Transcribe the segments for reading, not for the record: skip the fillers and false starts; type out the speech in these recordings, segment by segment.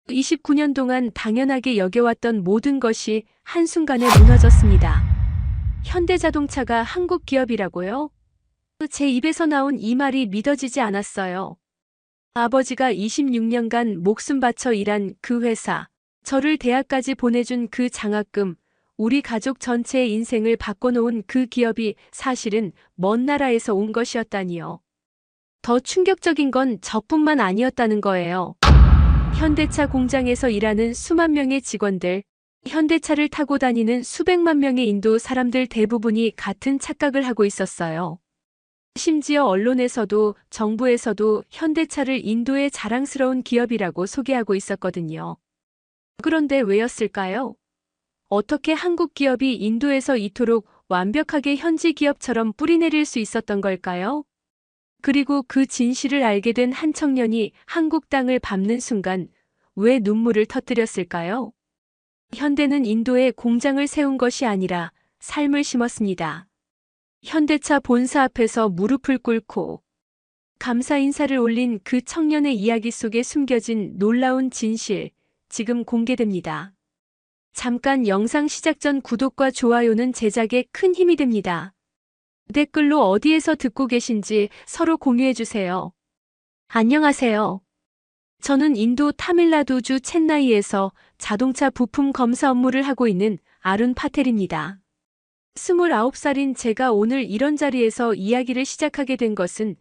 29년 동안 당연하게 여겨왔던 모든 것이 한순간에 무너졌습니다. 현대자동차가 한국 기업이라고요? 제 입에서 나온 이 말이 믿어지지 않았어요. 아버지가 26년간 목숨 바쳐 일한 그 회사, 저를 대학까지 보내준 그 장학금, 우리 가족 전체의 인생을 바꿔놓은 그 기업이 사실은 먼 나라에서 온 것이었다니요. 더 충격적인 건 저뿐만 아니었다는 거예요. 현대차 공장에서 일하는 수만 명의 직원들, 현대차를 타고 다니는 수백만 명의 인도 사람들 대부분이 같은 착각을 하고 있었어요. 심지어 언론에서도 정부에서도 현대차를 인도의 자랑스러운 기업이라고 소개하고 있었거든요. 그런데 왜였을까요? 어떻게 한국 기업이 인도에서 이토록 완벽하게 현지 기업처럼 뿌리내릴 수 있었던 걸까요? 그리고 그 진실을 알게 된 한 청년이 한국 땅을 밟는 순간 왜 눈물을 터뜨렸을까요? 현대는 인도에 공장을 세운 것이 아니라 삶을 심었습니다. 현대차 본사 앞에서 무릎을 꿇고 감사 인사를 올린 그 청년의 이야기 속에 숨겨진 놀라운 진실, 지금 공개됩니다. 잠깐 영상 시작 전 구독과 좋아요는 제작에 큰 힘이 됩니다. 댓글로 어디에서 듣고 계신지 서로 공유해주세요. 안녕하세요. 저는 인도 타밀나두주 첸나이에서 자동차 부품 검사 업무를 하고 있는 아룬 파텔입니다. 29살인 제가 오늘 이런 자리에서 이야기를 시작하게 된 것은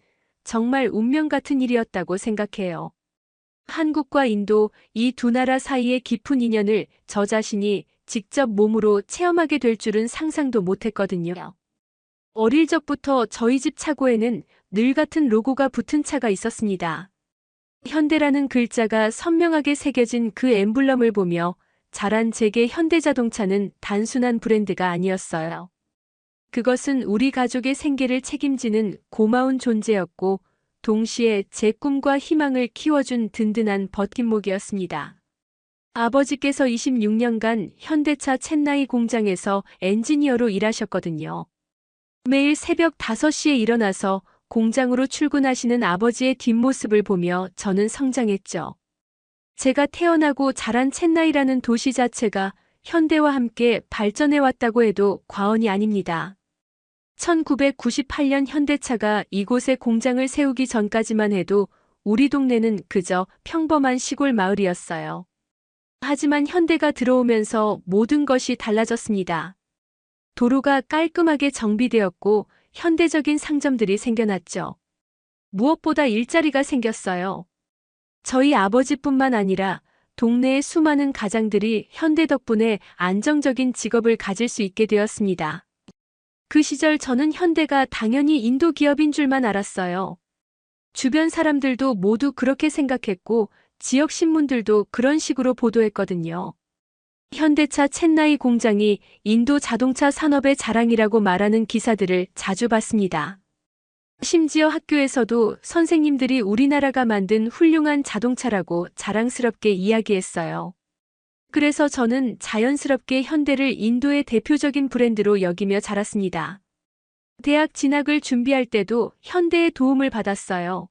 정말 운명 같은 일이었다고 생각해요. 한국과 인도, 이 두 나라 사이의 깊은 인연을 저 자신이 직접 몸으로 체험하게 될 줄은 상상도 못했거든요. 어릴 적부터 저희 집 차고에는 늘 같은 로고가 붙은 차가 있었습니다. 현대라는 글자가 선명하게 새겨진 그 엠블럼을 보며 자란 제게 현대자동차는 단순한 브랜드가 아니었어요. 그것은 우리 가족의 생계를 책임지는 고마운 존재였고 동시에 제 꿈과 희망을 키워준 든든한 버팀목이었습니다. 아버지께서 26년간 현대차 첸나이 공장에서 엔지니어로 일하셨거든요. 매일 새벽 5시에 일어나서 공장으로 출근하시는 아버지의 뒷모습을 보며 저는 성장했죠. 제가 태어나고 자란 첸나이라는 도시 자체가 현대와 함께 발전해왔다고 해도 과언이 아닙니다. 1998년 현대차가 이곳에 공장을 세우기 전까지만 해도 우리 동네는 그저 평범한 시골 마을이었어요. 하지만 현대가 들어오면서 모든 것이 달라졌습니다. 도로가 깔끔하게 정비되었고 현대적인 상점들이 생겨났죠. 무엇보다 일자리가 생겼어요. 저희 아버지뿐만 아니라 동네의 수많은 가장들이 현대 덕분에 안정적인 직업을 가질 수 있게 되었습니다. 그 시절 저는 현대가 당연히 인도 기업인 줄만 알았어요. 주변 사람들도 모두 그렇게 생각했고 지역 신문들도 그런 식으로 보도했거든요. 현대차 첸나이 공장이 인도 자동차 산업의 자랑이라고 말하는 기사들을 자주 봤습니다. 심지어 학교에서도 선생님들이 우리나라가 만든 훌륭한 자동차라고 자랑스럽게 이야기했어요. 그래서 저는 자연스럽게 현대를 인도의 대표적인 브랜드로 여기며 자랐습니다. 대학 진학을 준비할 때도 현대의 도움을 받았어요.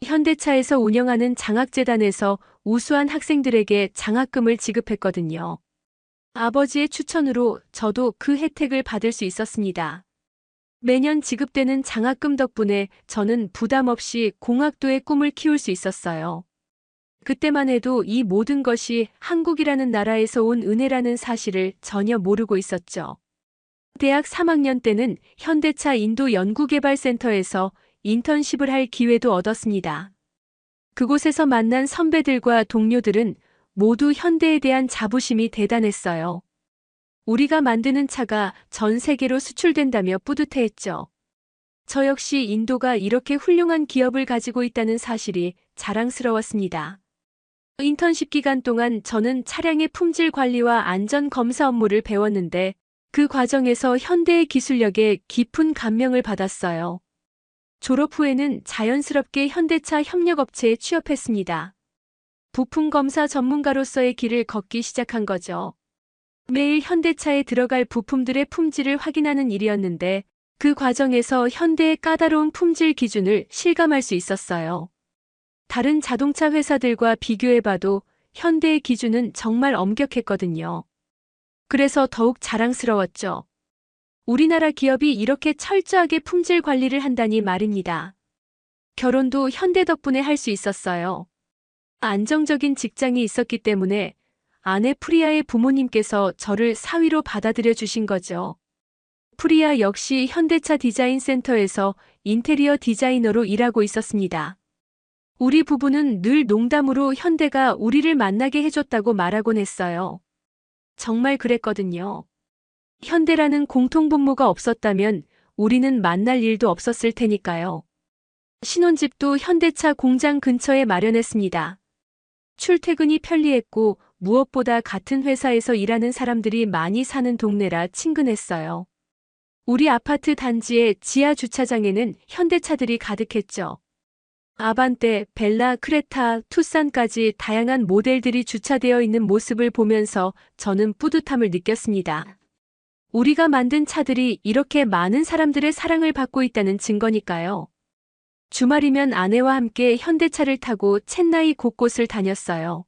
현대차에서 운영하는 장학재단에서 우수한 학생들에게 장학금을 지급했거든요. 아버지의 추천으로 저도 그 혜택을 받을 수 있었습니다. 매년 지급되는 장학금 덕분에 저는 부담 없이 공학도의 꿈을 키울 수 있었어요. 그때만 해도 이 모든 것이 한국이라는 나라에서 온 은혜라는 사실을 전혀 모르고 있었죠. 대학 3학년 때는 현대차 인도 연구개발센터에서 인턴십을 할 기회도 얻었습니다. 그곳에서 만난 선배들과 동료들은 모두 현대에 대한 자부심이 대단했어요. 우리가 만드는 차가 전 세계로 수출된다며 뿌듯해했죠. 저 역시 인도가 이렇게 훌륭한 기업을 가지고 있다는 사실이 자랑스러웠습니다. 인턴십 기간 동안 저는 차량의 품질 관리와 안전 검사 업무를 배웠는데 그 과정에서 현대의 기술력에 깊은 감명을 받았어요. 졸업 후에는 자연스럽게 현대차 협력업체에 취업했습니다. 부품 검사 전문가로서의 길을 걷기 시작한 거죠. 매일 현대차에 들어갈 부품들의 품질을 확인하는 일이었는데 그 과정에서 현대의 까다로운 품질 기준을 실감할 수 있었어요. 다른 자동차 회사들과 비교해봐도 현대의 기준은 정말 엄격했거든요. 그래서 더욱 자랑스러웠죠. 우리나라 기업이 이렇게 철저하게 품질 관리를 한다니 말입니다. 결혼도 현대 덕분에 할 수 있었어요. 안정적인 직장이 있었기 때문에 아내 프리아의 부모님께서 저를 사위로 받아들여 주신 거죠. 프리아 역시 현대차 디자인 센터에서 인테리어 디자이너로 일하고 있었습니다. 우리 부부는 늘 농담으로 현대가 우리를 만나게 해줬다고 말하곤 했어요. 정말 그랬거든요. 현대라는 공통분모가 없었다면 우리는 만날 일도 없었을 테니까요. 신혼집도 현대차 공장 근처에 마련했습니다. 출퇴근이 편리했고 무엇보다 같은 회사에서 일하는 사람들이 많이 사는 동네라 친근했어요. 우리 아파트 단지의 지하 주차장에는 현대차들이 가득했죠. 아반떼, 벨라, 크레타, 투싼까지 다양한 모델들이 주차되어 있는 모습을 보면서 저는 뿌듯함을 느꼈습니다. 우리가 만든 차들이 이렇게 많은 사람들의 사랑을 받고 있다는 증거니까요. 주말이면 아내와 함께 현대차를 타고 첸나이 곳곳을 다녔어요.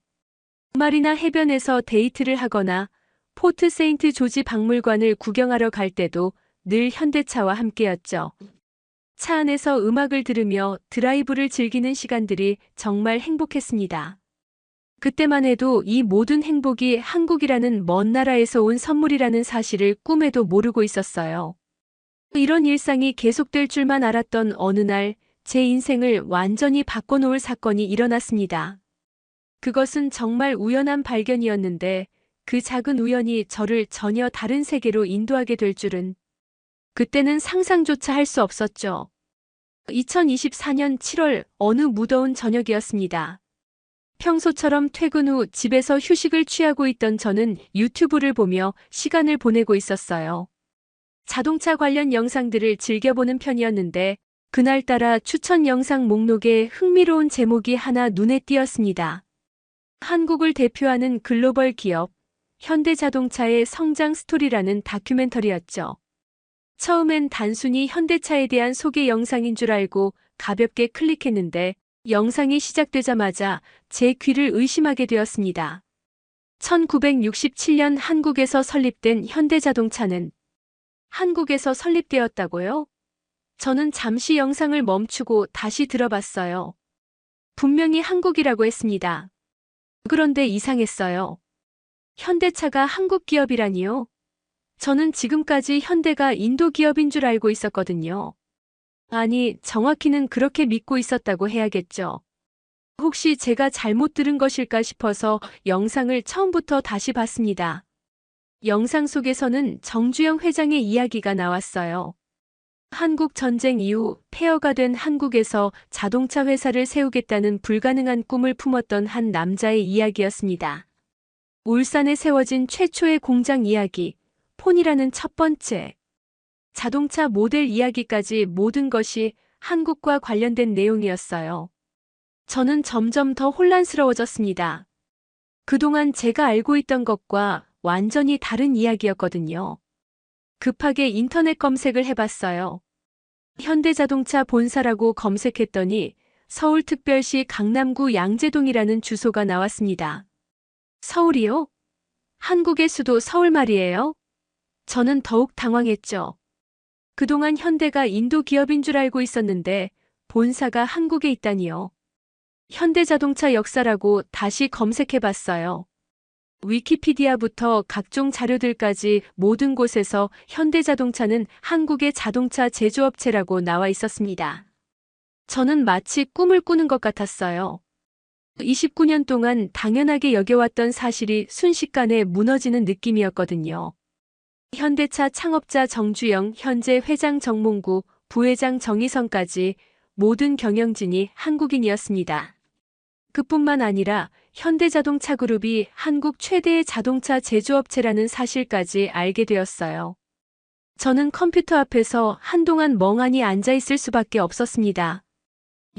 주말이나 해변에서 데이트를 하거나 포트 세인트 조지 박물관을 구경하러 갈 때도 늘 현대차와 함께였죠. 차 안에서 음악을 들으며 드라이브를 즐기는 시간들이 정말 행복했습니다. 그때만 해도 이 모든 행복이 한국이라는 먼 나라에서 온 선물이라는 사실을 꿈에도 모르고 있었어요. 이런 일상이 계속될 줄만 알았던 어느 날 제 인생을 완전히 바꿔놓을 사건이 일어났습니다. 그것은 정말 우연한 발견이었는데 그 작은 우연이 저를 전혀 다른 세계로 인도하게 될 줄은 그때는 상상조차 할 수 없었죠. 2024년 7월 어느 무더운 저녁이었습니다. 평소처럼 퇴근 후 집에서 휴식을 취하고 있던 저는 유튜브를 보며 시간을 보내고 있었어요. 자동차 관련 영상들을 즐겨보는 편이었는데 그날따라 추천 영상 목록에 흥미로운 제목이 하나 눈에 띄었습니다. 한국을 대표하는 글로벌 기업 현대자동차의 성장 스토리라는 다큐멘터리였죠. 처음엔 단순히 현대차에 대한 소개 영상인 줄 알고 가볍게 클릭했는데 영상이 시작되자마자 제 귀를 의심하게 되었습니다. 1967년 한국에서 설립된 현대자동차는 한국에서 설립되었다고요? 저는 잠시 영상을 멈추고 다시 들어봤어요. 분명히 한국이라고 했습니다. 그런데 이상했어요. 현대차가 한국 기업이라니요? 저는 지금까지 현대가 인도 기업인 줄 알고 있었거든요. 아니, 정확히는 그렇게 믿고 있었다고 해야겠죠. 혹시 제가 잘못 들은 것일까 싶어서 영상을 처음부터 다시 봤습니다. 영상 속에서는 정주영 회장의 이야기가 나왔어요. 한국 전쟁 이후 폐허가 된 한국에서 자동차 회사를 세우겠다는 불가능한 꿈을 품었던 한 남자의 이야기였습니다. 울산에 세워진 최초의 공장 이야기, 폰이라는 첫 번째. 자동차 모델 이야기까지 모든 것이 한국과 관련된 내용이었어요. 저는 점점 더 혼란스러워졌습니다. 그동안 제가 알고 있던 것과 완전히 다른 이야기였거든요. 급하게 인터넷 검색을 해봤어요. 현대자동차 본사라고 검색했더니 서울특별시 강남구 양재동이라는 주소가 나왔습니다. 서울이요? 한국의 수도 서울 말이에요? 저는 더욱 당황했죠. 그동안 현대가 인도 기업인 줄 알고 있었는데 본사가 한국에 있다니요. 현대자동차 역사라고 다시 검색해봤어요. 위키피디아부터 각종 자료들까지 모든 곳에서 현대자동차는 한국의 자동차 제조업체라고 나와 있었습니다. 저는 마치 꿈을 꾸는 것 같았어요. 29년 동안 당연하게 여겨왔던 사실이 순식간에 무너지는 느낌이었거든요. 현대차 창업자 정주영, 현재 회장 정몽구, 부회장 정희성까지 모든 경영진이 한국인이었습니다. 그뿐만 아니라 현대자동차 그룹이 한국 최대의 자동차 제조업체라는 사실까지 알게 되었어요. 저는 컴퓨터 앞에서 한동안 멍하니 앉아 있을 수밖에 없었습니다.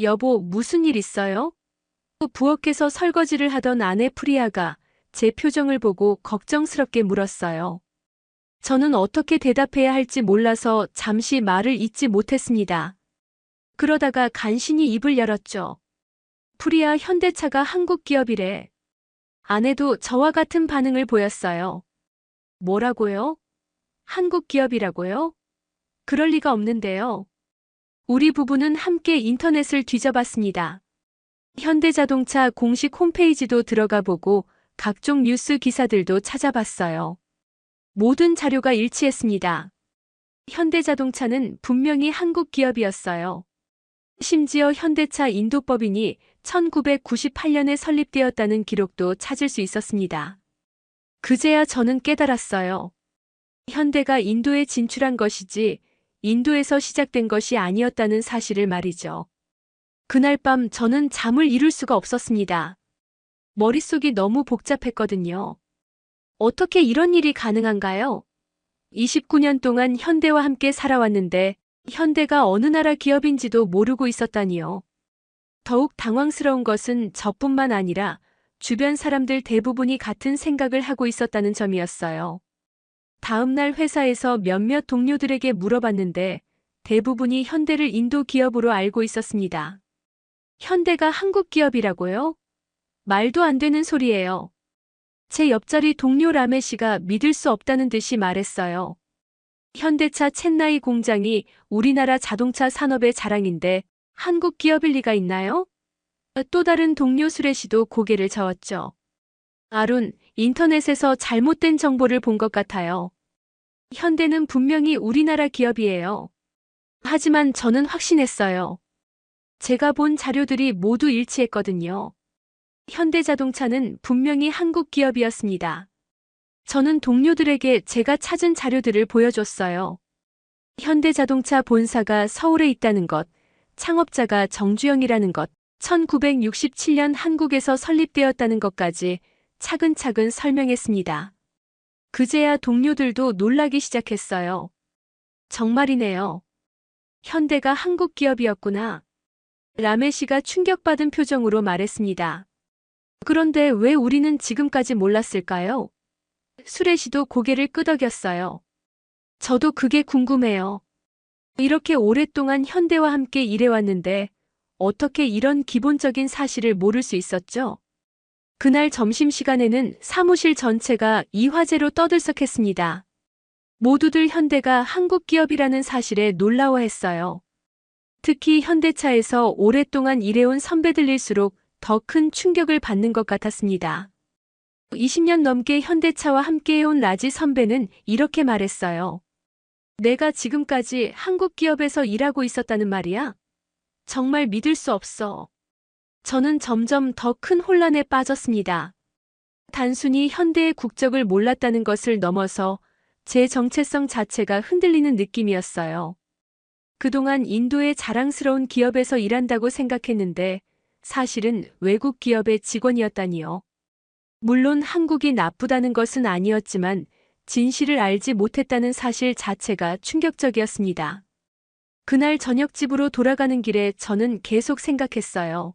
여보, 무슨 일 있어요? 부엌에서 설거지를 하던 아내 프리아가 제 표정을 보고 걱정스럽게 물었어요. 저는 어떻게 대답해야 할지 몰라서 잠시 말을 잇지 못했습니다. 그러다가 간신히 입을 열었죠. 프리아, 현대차가 한국 기업이래. 아내도 저와 같은 반응을 보였어요. 뭐라고요? 한국 기업이라고요? 그럴 리가 없는데요. 우리 부부는 함께 인터넷을 뒤져봤습니다. 현대자동차 공식 홈페이지도 들어가 보고 각종 뉴스 기사들도 찾아봤어요. 모든 자료가 일치했습니다. 현대자동차는 분명히 한국 기업이었어요. 심지어 현대차 인도법인이 1998년에 설립되었다는 기록도 찾을 수 있었습니다. 그제야 저는 깨달았어요. 현대가 인도에 진출한 것이지 인도에서 시작된 것이 아니었다는 사실을 말이죠. 그날 밤 저는 잠을 이룰 수가 없었습니다. 머릿속이 너무 복잡했거든요. 어떻게 이런 일이 가능한가요? 29년 동안 현대와 함께 살아왔는데 현대가 어느 나라 기업인지도 모르고 있었다니요. 더욱 당황스러운 것은 저뿐만 아니라 주변 사람들 대부분이 같은 생각을 하고 있었다는 점이었어요. 다음 날 회사에서 몇몇 동료들에게 물어봤는데 대부분이 현대를 인도 기업으로 알고 있었습니다. 현대가 한국 기업이라고요? 말도 안 되는 소리예요. 제 옆자리 동료 라메 씨가 믿을 수 없다는 듯이 말했어요. 현대차 첸나이 공장이 우리나라 자동차 산업의 자랑인데 한국 기업일 리가 있나요? 또 다른 동료 수레 씨도 고개를 저었죠. 아룬, 인터넷에서 잘못된 정보를 본 것 같아요. 현대는 분명히 우리나라 기업이에요. 하지만 저는 확신했어요. 제가 본 자료들이 모두 일치했거든요. 현대자동차는 분명히 한국 기업이었습니다. 저는 동료들에게 제가 찾은 자료들을 보여줬어요. 현대자동차 본사가 서울에 있다는 것, 창업자가 정주영이라는 것, 1967년 한국에서 설립되었다는 것까지 차근차근 설명했습니다. 그제야 동료들도 놀라기 시작했어요. 정말이네요. 현대가 한국 기업이었구나. 라메 씨가 충격받은 표정으로 말했습니다. 그런데 왜 우리는 지금까지 몰랐을까요? 수레 씨도 고개를 끄덕였어요. 저도 그게 궁금해요. 이렇게 오랫동안 현대와 함께 일해왔는데 어떻게 이런 기본적인 사실을 모를 수 있었죠? 그날 점심시간에는 사무실 전체가 이 화제로 떠들썩했습니다. 모두들 현대가 한국 기업이라는 사실에 놀라워했어요. 특히 현대차에서 오랫동안 일해온 선배들일수록 더 큰 충격을 받는 것 같았습니다. 20년 넘게 현대차와 함께해온 라지 선배는 이렇게 말했어요. 내가 지금까지 한국 기업에서 일하고 있었다는 말이야? 정말 믿을 수 없어. 저는 점점 더 큰 혼란에 빠졌습니다. 단순히 현대의 국적을 몰랐다는 것을 넘어서 제 정체성 자체가 흔들리는 느낌이었어요. 그동안 인도의 자랑스러운 기업에서 일한다고 생각했는데 사실은 외국 기업의 직원이었다니요. 물론 한국이 나쁘다는 것은 아니었지만 진실을 알지 못했다는 사실 자체가 충격적이었습니다. 그날 저녁 집으로 돌아가는 길에 저는 계속 생각했어요.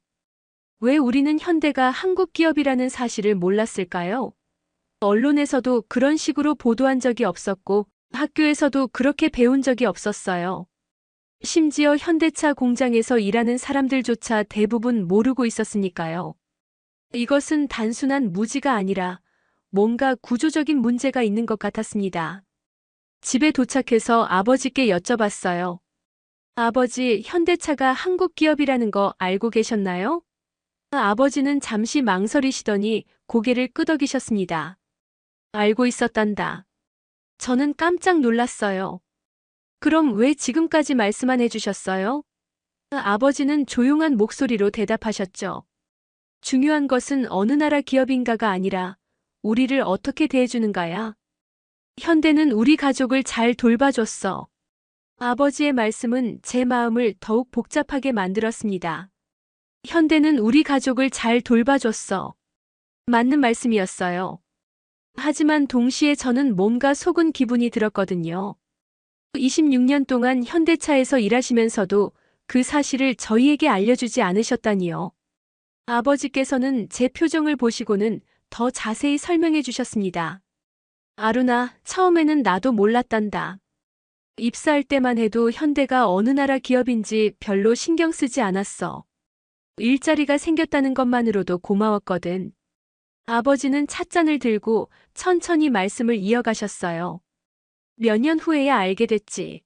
왜 우리는 현대가 한국 기업이라는 사실을 몰랐을까요? 언론에서도 그런 식으로 보도한 적이 없었고 학교에서도 그렇게 배운 적이 없었어요. 심지어 현대차 공장에서 일하는 사람들조차 대부분 모르고 있었으니까요. 이것은 단순한 무지가 아니라 뭔가 구조적인 문제가 있는 것 같았습니다. 집에 도착해서 아버지께 여쭤봤어요. 아버지, 현대차가 한국 기업이라는 거 알고 계셨나요? 아버지는 잠시 망설이시더니 고개를 끄덕이셨습니다. 알고 있었단다. 저는 깜짝 놀랐어요. 그럼 왜 지금까지 말씀 안 해주셨어요? 아버지는 조용한 목소리로 대답하셨죠. 중요한 것은 어느 나라 기업인가가 아니라 우리를 어떻게 대해주는가야. 현대는 우리 가족을 잘 돌봐줬어. 아버지의 말씀은 제 마음을 더욱 복잡하게 만들었습니다. 현대는 우리 가족을 잘 돌봐줬어. 맞는 말씀이었어요. 하지만 동시에 저는 뭔가 속은 기분이 들었거든요. 26년 동안 현대차에서 일하시면서도 그 사실을 저희에게 알려주지 않으셨다니요. 아버지께서는 제 표정을 보시고는 더 자세히 설명해 주셨습니다. 아루나, 처음에는 나도 몰랐단다. 입사할 때만 해도 현대가 어느 나라 기업인지 별로 신경 쓰지 않았어. 일자리가 생겼다는 것만으로도 고마웠거든. 아버지는 찻잔을 들고 천천히 말씀을 이어가셨어요. 몇 년 후에야 알게 됐지.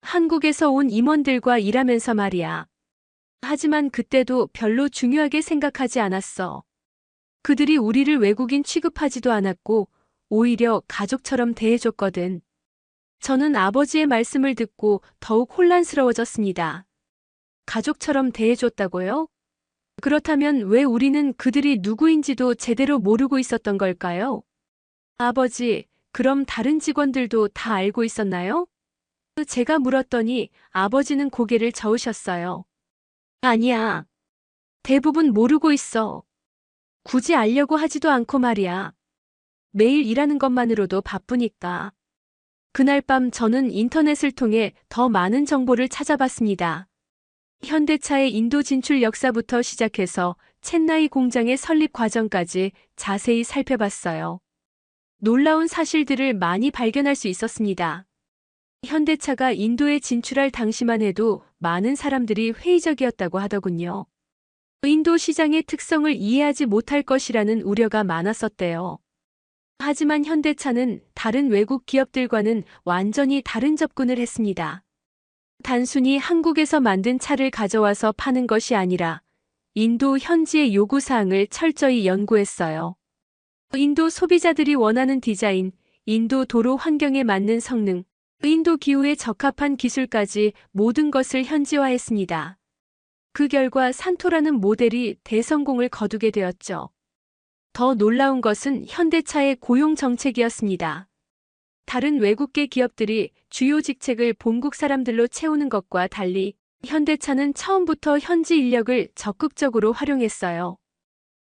한국에서 온 임원들과 일하면서 말이야. 하지만 그때도 별로 중요하게 생각하지 않았어. 그들이 우리를 외국인 취급하지도 않았고 오히려 가족처럼 대해줬거든. 저는 아버지의 말씀을 듣고 더욱 혼란스러워졌습니다. 가족처럼 대해줬다고요? 그렇다면 왜 우리는 그들이 누구인지도 제대로 모르고 있었던 걸까요? 아버지, 그럼 다른 직원들도 다 알고 있었나요? 제가 물었더니 아버지는 고개를 저으셨어요. 아니야. 대부분 모르고 있어. 굳이 알려고 하지도 않고 말이야. 매일 일하는 것만으로도 바쁘니까. 그날 밤 저는 인터넷을 통해 더 많은 정보를 찾아봤습니다. 현대차의 인도 진출 역사부터 시작해서 첸나이 공장의 설립 과정까지 자세히 살펴봤어요. 놀라운 사실들을 많이 발견할 수 있었습니다. 현대차가 인도에 진출할 당시만 해도 많은 사람들이 회의적이었다고 하더군요. 인도 시장의 특성을 이해하지 못할 것이라는 우려가 많았었대요. 하지만 현대차는 다른 외국 기업들과는 완전히 다른 접근을 했습니다. 단순히 한국에서 만든 차를 가져와서 파는 것이 아니라 인도 현지의 요구사항을 철저히 연구했어요. 인도 소비자들이 원하는 디자인, 인도 도로 환경에 맞는 성능, 인도 기후에 적합한 기술까지 모든 것을 현지화했습니다. 그 결과 산토라는 모델이 대성공을 거두게 되었죠. 더 놀라운 것은 현대차의 고용 정책이었습니다. 다른 외국계 기업들이 주요 직책을 본국 사람들로 채우는 것과 달리 현대차는 처음부터 현지 인력을 적극적으로 활용했어요.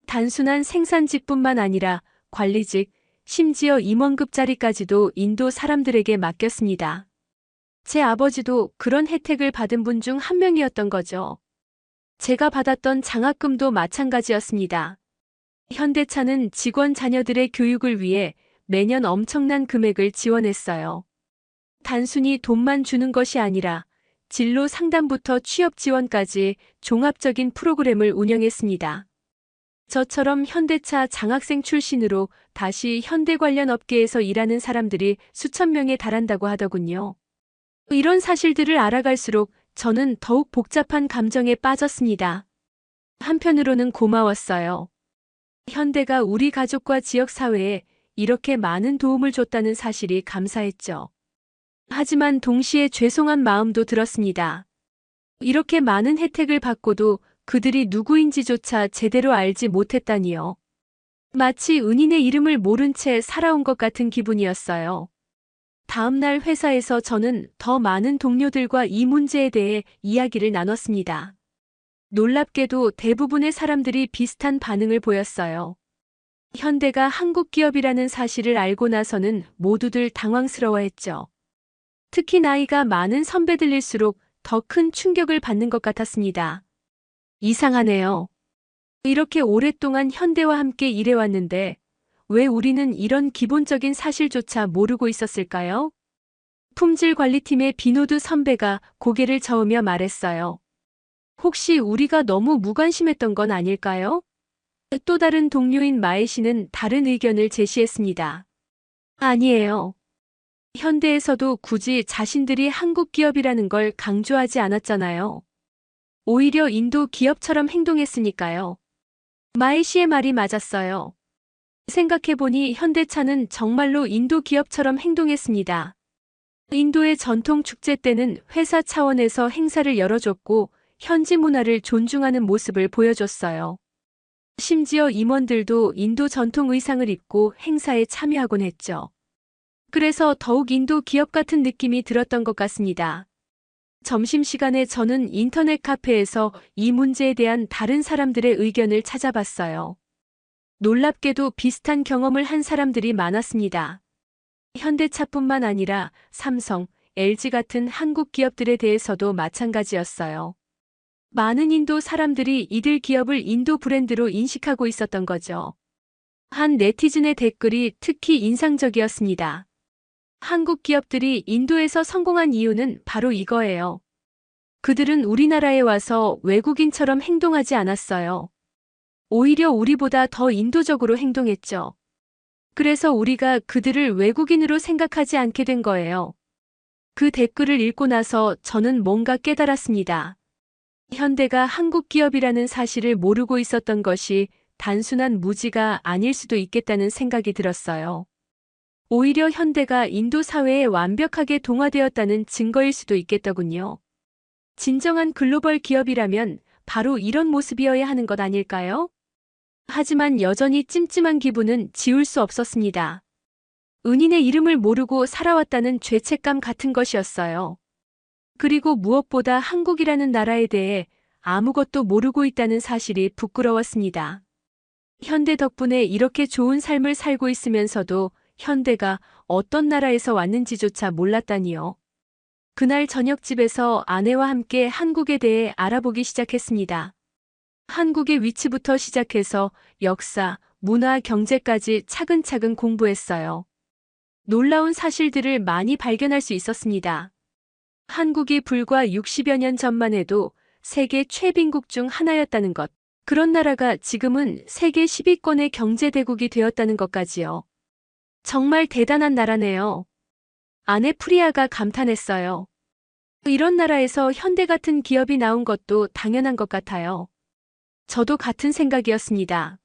단순한 생산직뿐만 아니라 관리직, 심지어 임원급 자리까지도 인도 사람들에게 맡겼습니다. 제 아버지도 그런 혜택을 받은 분 중 한 명이었던 거죠. 제가 받았던 장학금도 마찬가지였습니다. 현대차는 직원 자녀들의 교육을 위해 매년 엄청난 금액을 지원했어요. 단순히 돈만 주는 것이 아니라 진로 상담부터 취업 지원까지 종합적인 프로그램을 운영했습니다. 저처럼 현대차 장학생 출신으로 다시 현대 관련 업계에서 일하는 사람들이 수천 명에 달한다고 하더군요. 이런 사실들을 알아갈수록 저는 더욱 복잡한 감정에 빠졌습니다. 한편으로는 고마웠어요. 현대가 우리 가족과 지역 사회에 이렇게 많은 도움을 줬다는 사실이 감사했죠. 하지만 동시에 죄송한 마음도 들었습니다. 이렇게 많은 혜택을 받고도 그들이 누구인지조차 제대로 알지 못했다니요. 마치 은인의 이름을 모른 채 살아온 것 같은 기분이었어요. 다음 날 회사에서 저는 더 많은 동료들과 이 문제에 대해 이야기를 나눴습니다. 놀랍게도 대부분의 사람들이 비슷한 반응을 보였어요. 현대가 한국 기업이라는 사실을 알고 나서는 모두들 당황스러워했죠. 특히 나이가 많은 선배들일수록 더 큰 충격을 받는 것 같았습니다. 이상하네요. 이렇게 오랫동안 현대와 함께 일해왔는데 왜 우리는 이런 기본적인 사실조차 모르고 있었을까요? 품질관리팀의 비노드 선배가 고개를 저으며 말했어요. 혹시 우리가 너무 무관심했던 건 아닐까요? 또 다른 동료인 마에 씨는 다른 의견을 제시했습니다. 아니에요. 현대에서도 굳이 자신들이 한국 기업이라는 걸 강조하지 않았잖아요. 오히려 인도 기업처럼 행동했으니까요. 마에 씨의 말이 맞았어요. 생각해보니 현대차는 정말로 인도 기업처럼 행동했습니다. 인도의 전통 축제 때는 회사 차원에서 행사를 열어줬고 현지 문화를 존중하는 모습을 보여줬어요. 심지어 임원들도 인도 전통 의상을 입고 행사에 참여하곤 했죠. 그래서 더욱 인도 기업 같은 느낌이 들었던 것 같습니다. 점심시간에 저는 인터넷 카페에서 이 문제에 대한 다른 사람들의 의견을 찾아봤어요. 놀랍게도 비슷한 경험을 한 사람들이 많았습니다. 현대차뿐만 아니라 삼성, LG 같은 한국 기업들에 대해서도 마찬가지였어요. 많은 인도 사람들이 이들 기업을 인도 브랜드로 인식하고 있었던 거죠. 한 네티즌의 댓글이 특히 인상적이었습니다. 한국 기업들이 인도에서 성공한 이유는 바로 이거예요. 그들은 우리나라에 와서 외국인처럼 행동하지 않았어요. 오히려 우리보다 더 인도적으로 행동했죠. 그래서 우리가 그들을 외국인으로 생각하지 않게 된 거예요. 그 댓글을 읽고 나서 저는 뭔가 깨달았습니다. 현대가 한국 기업이라는 사실을 모르고 있었던 것이 단순한 무지가 아닐 수도 있겠다는 생각이 들었어요. 오히려 현대가 인도 사회에 완벽하게 동화되었다는 증거일 수도 있겠더군요. 진정한 글로벌 기업이라면 바로 이런 모습이어야 하는 것 아닐까요? 하지만 여전히 찜찜한 기분은 지울 수 없었습니다. 은인의 이름을 모르고 살아왔다는 죄책감 같은 것이었어요. 그리고 무엇보다 한국이라는 나라에 대해 아무것도 모르고 있다는 사실이 부끄러웠습니다. 현대 덕분에 이렇게 좋은 삶을 살고 있으면서도 현대가 어떤 나라에서 왔는지조차 몰랐다니요. 그날 저녁집에서 아내와 함께 한국에 대해 알아보기 시작했습니다. 한국의 위치부터 시작해서 역사, 문화, 경제까지 차근차근 공부했어요. 놀라운 사실들을 많이 발견할 수 있었습니다. 한국이 불과 60여 년 전만 해도 세계 최빈국 중 하나였다는 것. 그런 나라가 지금은 세계 10위권의 경제대국이 되었다는 것까지요. 정말 대단한 나라네요. 아내 프리아가 감탄했어요. 이런 나라에서 현대 같은 기업이 나온 것도 당연한 것 같아요. 저도 같은 생각이었습니다.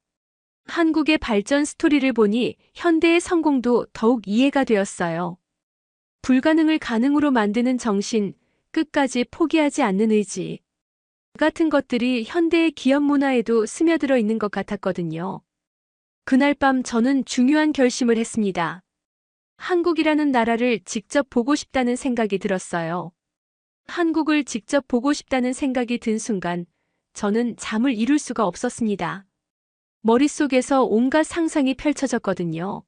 한국의 발전 스토리를 보니 현대의 성공도 더욱 이해가 되었어요. 불가능을 가능으로 만드는 정신, 끝까지 포기하지 않는 의지. 그 같은 것들이 현대의 기업 문화에도 스며들어 있는 것 같았거든요. 그날 밤 저는 중요한 결심을 했습니다. 한국이라는 나라를 직접 보고 싶다는 생각이 들었어요. 한국을 직접 보고 싶다는 생각이 든 순간 저는 잠을 이룰 수가 없었습니다. 머릿속에서 온갖 상상이 펼쳐졌거든요.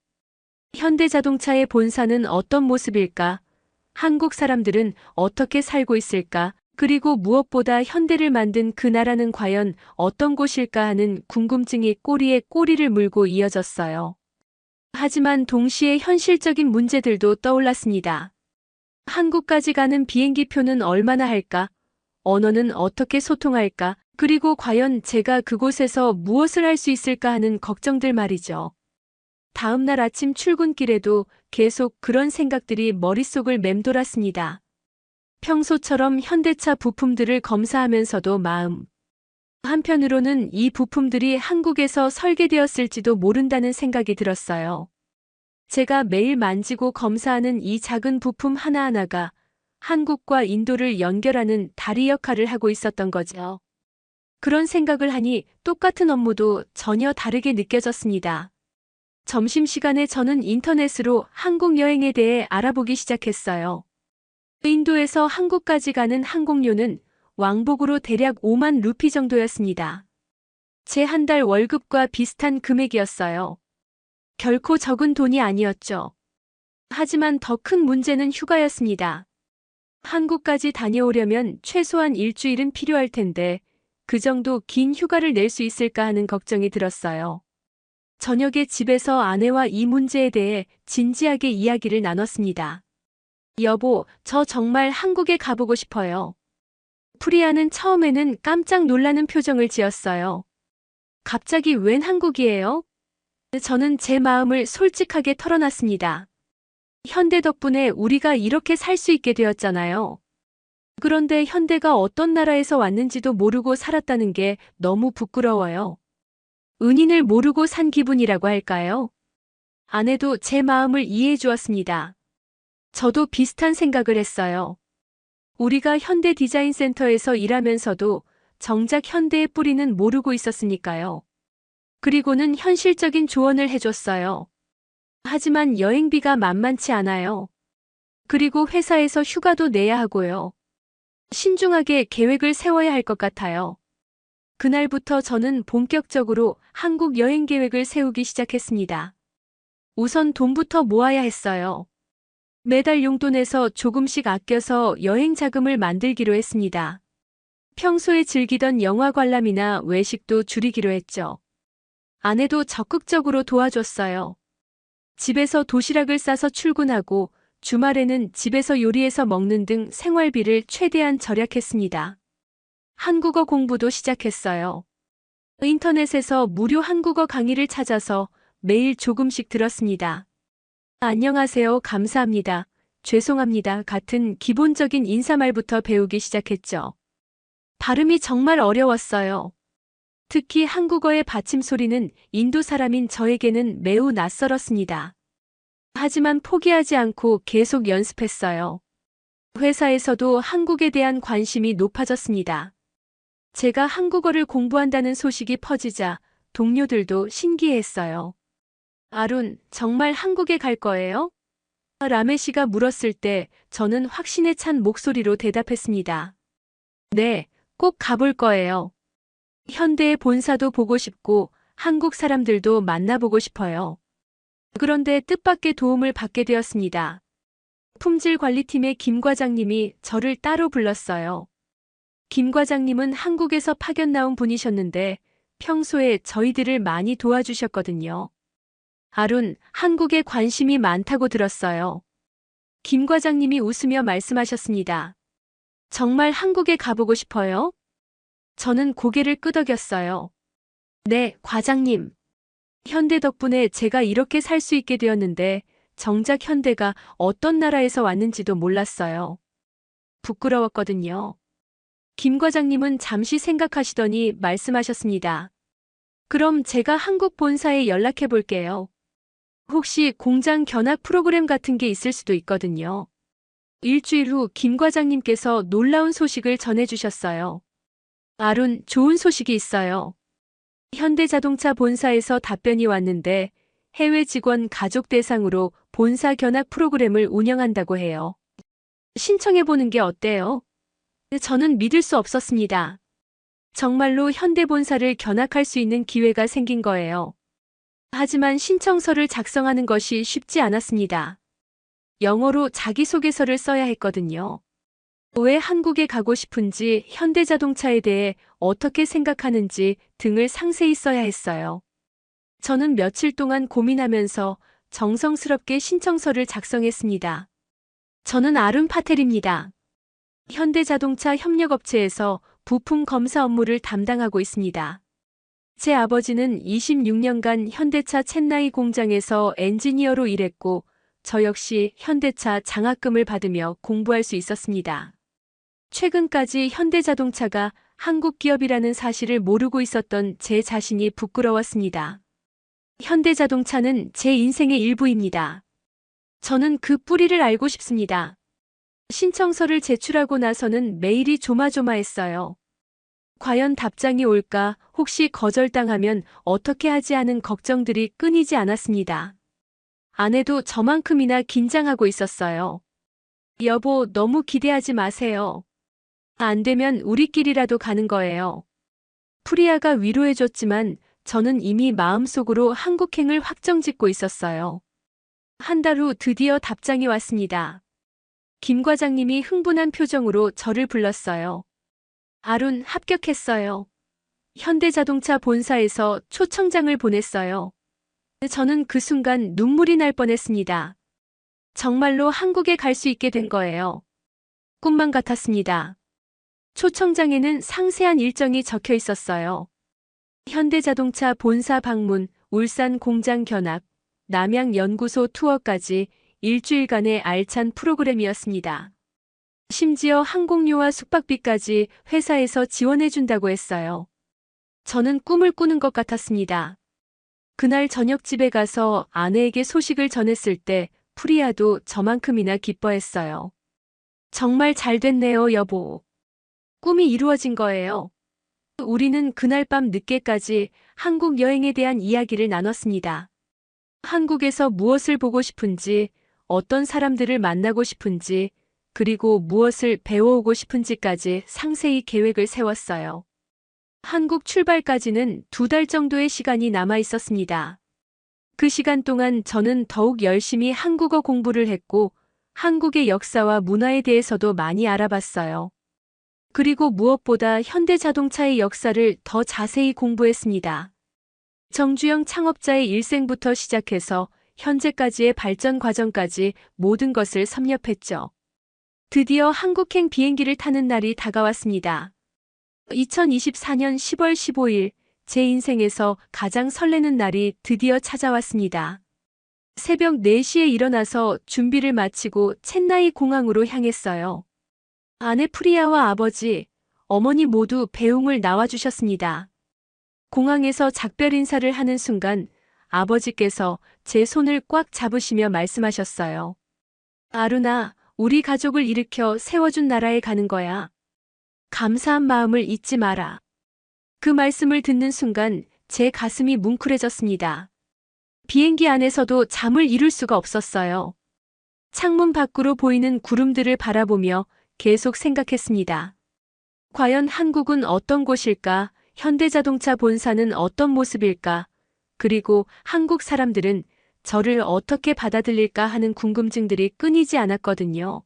현대자동차의 본사는 어떤 모습일까? 한국 사람들은 어떻게 살고 있을까? 그리고 무엇보다 현대를 만든 그 나라는 과연 어떤 곳일까 하는 궁금증이 꼬리에 꼬리를 물고 이어졌어요. 하지만 동시에 현실적인 문제들도 떠올랐습니다. 한국까지 가는 비행기 표는 얼마나 할까? 언어는 어떻게 소통할까? 그리고 과연 제가 그곳에서 무엇을 할 수 있을까 하는 걱정들 말이죠. 다음 날 아침 출근길에도 계속 그런 생각들이 머릿속을 맴돌았습니다. 평소처럼 현대차 부품들을 검사하면서도 마음 한편으로는 이 부품들이 한국에서 설계되었을지도 모른다는 생각이 들었어요. 제가 매일 만지고 검사하는 이 작은 부품 하나하나가 한국과 인도를 연결하는 다리 역할을 하고 있었던 거죠. 그런 생각을 하니 똑같은 업무도 전혀 다르게 느껴졌습니다. 점심시간에 저는 인터넷으로 한국 여행에 대해 알아보기 시작했어요. 인도에서 한국까지 가는 항공료는 왕복으로 대략 5만 루피 정도였습니다. 제 한 달 월급과 비슷한 금액이었어요. 결코 적은 돈이 아니었죠. 하지만 더 큰 문제는 휴가였습니다. 한국까지 다녀오려면 최소한 일주일은 필요할 텐데 그 정도 긴 휴가를 낼 수 있을까 하는 걱정이 들었어요. 저녁에 집에서 아내와 이 문제에 대해 진지하게 이야기를 나눴습니다. 여보, 저 정말 한국에 가보고 싶어요. 프리아는 처음에는 깜짝 놀라는 표정을 지었어요. 갑자기 웬 한국이에요? 저는 제 마음을 솔직하게 털어놨습니다. 현대 덕분에 우리가 이렇게 살 수 있게 되었잖아요. 그런데 현대가 어떤 나라에서 왔는지도 모르고 살았다는 게 너무 부끄러워요. 은인을 모르고 산 기분이라고 할까요? 아내도 제 마음을 이해해 주었습니다. 저도 비슷한 생각을 했어요. 우리가 현대 디자인 센터에서 일하면서도 정작 현대의 뿌리는 모르고 있었으니까요. 그리고는 현실적인 조언을 해줬어요. 하지만 여행비가 만만치 않아요. 그리고 회사에서 휴가도 내야 하고요. 신중하게 계획을 세워야 할 것 같아요. 그날부터 저는 본격적으로 한국 여행 계획을 세우기 시작했습니다. 우선 돈부터 모아야 했어요. 매달 용돈에서 조금씩 아껴서 여행 자금을 만들기로 했습니다. 평소에 즐기던 영화 관람이나 외식도 줄이기로 했죠. 아내도 적극적으로 도와줬어요. 집에서 도시락을 싸서 출근하고 주말에는 집에서 요리해서 먹는 등 생활비를 최대한 절약했습니다. 한국어 공부도 시작했어요. 인터넷에서 무료 한국어 강의를 찾아서 매일 조금씩 들었습니다. 안녕하세요, 감사합니다, 죄송합니다 같은 기본적인 인사말부터 배우기 시작했죠. 발음이 정말 어려웠어요. 특히 한국어의 받침 소리는 인도 사람인 저에게는 매우 낯설었습니다. 하지만 포기하지 않고 계속 연습했어요. 회사에서도 한국에 대한 관심이 높아졌습니다. 제가 한국어를 공부한다는 소식이 퍼지자 동료들도 신기해했어요. 아룬, 정말 한국에 갈 거예요? 라메 씨가 물었을 때 저는 확신에 찬 목소리로 대답했습니다. 네, 꼭 가볼 거예요. 현대의 본사도 보고 싶고 한국 사람들도 만나보고 싶어요. 그런데 뜻밖의 도움을 받게 되었습니다. 품질관리팀의 김 과장님이 저를 따로 불렀어요. 김 과장님은 한국에서 파견 나온 분이셨는데 평소에 저희들을 많이 도와주셨거든요. 아룬, 한국에 관심이 많다고 들었어요. 김 과장님이 웃으며 말씀하셨습니다. 정말 한국에 가보고 싶어요? 저는 고개를 끄덕였어요. 네, 과장님. 현대 덕분에 제가 이렇게 살 수 있게 되었는데 정작 현대가 어떤 나라에서 왔는지도 몰랐어요. 부끄러웠거든요. 김 과장님은 잠시 생각하시더니 말씀하셨습니다. 그럼 제가 한국 본사에 연락해 볼게요. 혹시 공장 견학 프로그램 같은 게 있을 수도 있거든요. 일주일 후 김 과장님께서 놀라운 소식을 전해주셨어요. 아룬, 좋은 소식이 있어요. 현대자동차 본사에서 답변이 왔는데 해외 직원 가족 대상으로 본사 견학 프로그램을 운영한다고 해요. 신청해보는 게 어때요? 저는 믿을 수 없었습니다. 정말로 현대본사를 견학할 수 있는 기회가 생긴 거예요. 하지만 신청서를 작성하는 것이 쉽지 않았습니다. 영어로 자기소개서를 써야 했거든요. 왜 한국에 가고 싶은지, 현대자동차에 대해 어떻게 생각하는지 등을 상세히 써야 했어요. 저는 며칠 동안 고민하면서 정성스럽게 신청서를 작성했습니다. 저는 아룬 파텔입니다. 현대자동차 협력업체에서 부품 검사 업무를 담당하고 있습니다. 제 아버지는 26년간 현대차 첸나이 공장에서 엔지니어로 일했고 저 역시 현대차 장학금을 받으며 공부할 수 있었습니다. 최근까지 현대자동차가 한국 기업이라는 사실을 모르고 있었던 제 자신이 부끄러웠습니다. 현대자동차는 제 인생의 일부입니다. 저는 그 뿌리를 알고 싶습니다. 신청서를 제출하고 나서는 매일이 조마조마했어요. 과연 답장이 올까, 혹시 거절당하면 어떻게 하지 하는 걱정들이 끊이지 않았습니다. 아내도 저만큼이나 긴장하고 있었어요. 여보, 너무 기대하지 마세요. 안 되면 우리끼리라도 가는 거예요. 프리아가 위로해줬지만 저는 이미 마음속으로 한국행을 확정짓고 있었어요. 한 달 후 드디어 답장이 왔습니다. 김 과장님이 흥분한 표정으로 저를 불렀어요. 아룬, 합격했어요. 현대자동차 본사에서 초청장을 보냈어요. 저는 그 순간 눈물이 날 뻔했습니다. 정말로 한국에 갈 수 있게 된 거예요. 꿈만 같았습니다. 초청장에는 상세한 일정이 적혀 있었어요. 현대자동차 본사 방문, 울산 공장 견학, 남양 연구소 투어까지 일주일간의 알찬 프로그램이었습니다. 심지어 항공료와 숙박비까지 회사에서 지원해준다고 했어요. 저는 꿈을 꾸는 것 같았습니다. 그날 저녁 집에 가서 아내에게 소식을 전했을 때 프리아도 저만큼이나 기뻐했어요. 정말 잘 됐네요, 여보. 꿈이 이루어진 거예요. 우리는 그날 밤 늦게까지 한국 여행에 대한 이야기를 나눴습니다. 한국에서 무엇을 보고 싶은지, 어떤 사람들을 만나고 싶은지, 그리고 무엇을 배워오고 싶은지까지 상세히 계획을 세웠어요. 한국 출발까지는 2달 정도의 시간이 남아 있었습니다. 그 시간 동안 저는 더욱 열심히 한국어 공부를 했고, 한국의 역사와 문화에 대해서도 많이 알아봤어요. 그리고 무엇보다 현대자동차의 역사를 더 자세히 공부했습니다. 정주영 창업자의 일생부터 시작해서 현재까지의 발전 과정까지 모든 것을 섭렵했죠. 드디어 한국행 비행기를 타는 날이 다가왔습니다. 2024년 10월 15일 제 인생에서 가장 설레는 날이 드디어 찾아왔습니다. 새벽 4시에 일어나서 준비를 마치고 첸나이 공항으로 향했어요. 아내 프리아와 아버지, 어머니 모두 배웅을 나와주셨습니다. 공항에서 작별 인사를 하는 순간 아버지께서 제 손을 꽉 잡으시며 말씀하셨어요. 아루나, 우리 가족을 일으켜 세워준 나라에 가는 거야. 감사한 마음을 잊지 마라. 그 말씀을 듣는 순간 제 가슴이 뭉클해졌습니다. 비행기 안에서도 잠을 이룰 수가 없었어요. 창문 밖으로 보이는 구름들을 바라보며 계속 생각했습니다. 과연 한국은 어떤 곳일까? 현대자동차 본사는 어떤 모습일까? 그리고 한국 사람들은 저를 어떻게 받아들일까 하는 궁금증들이 끊이지 않았거든요.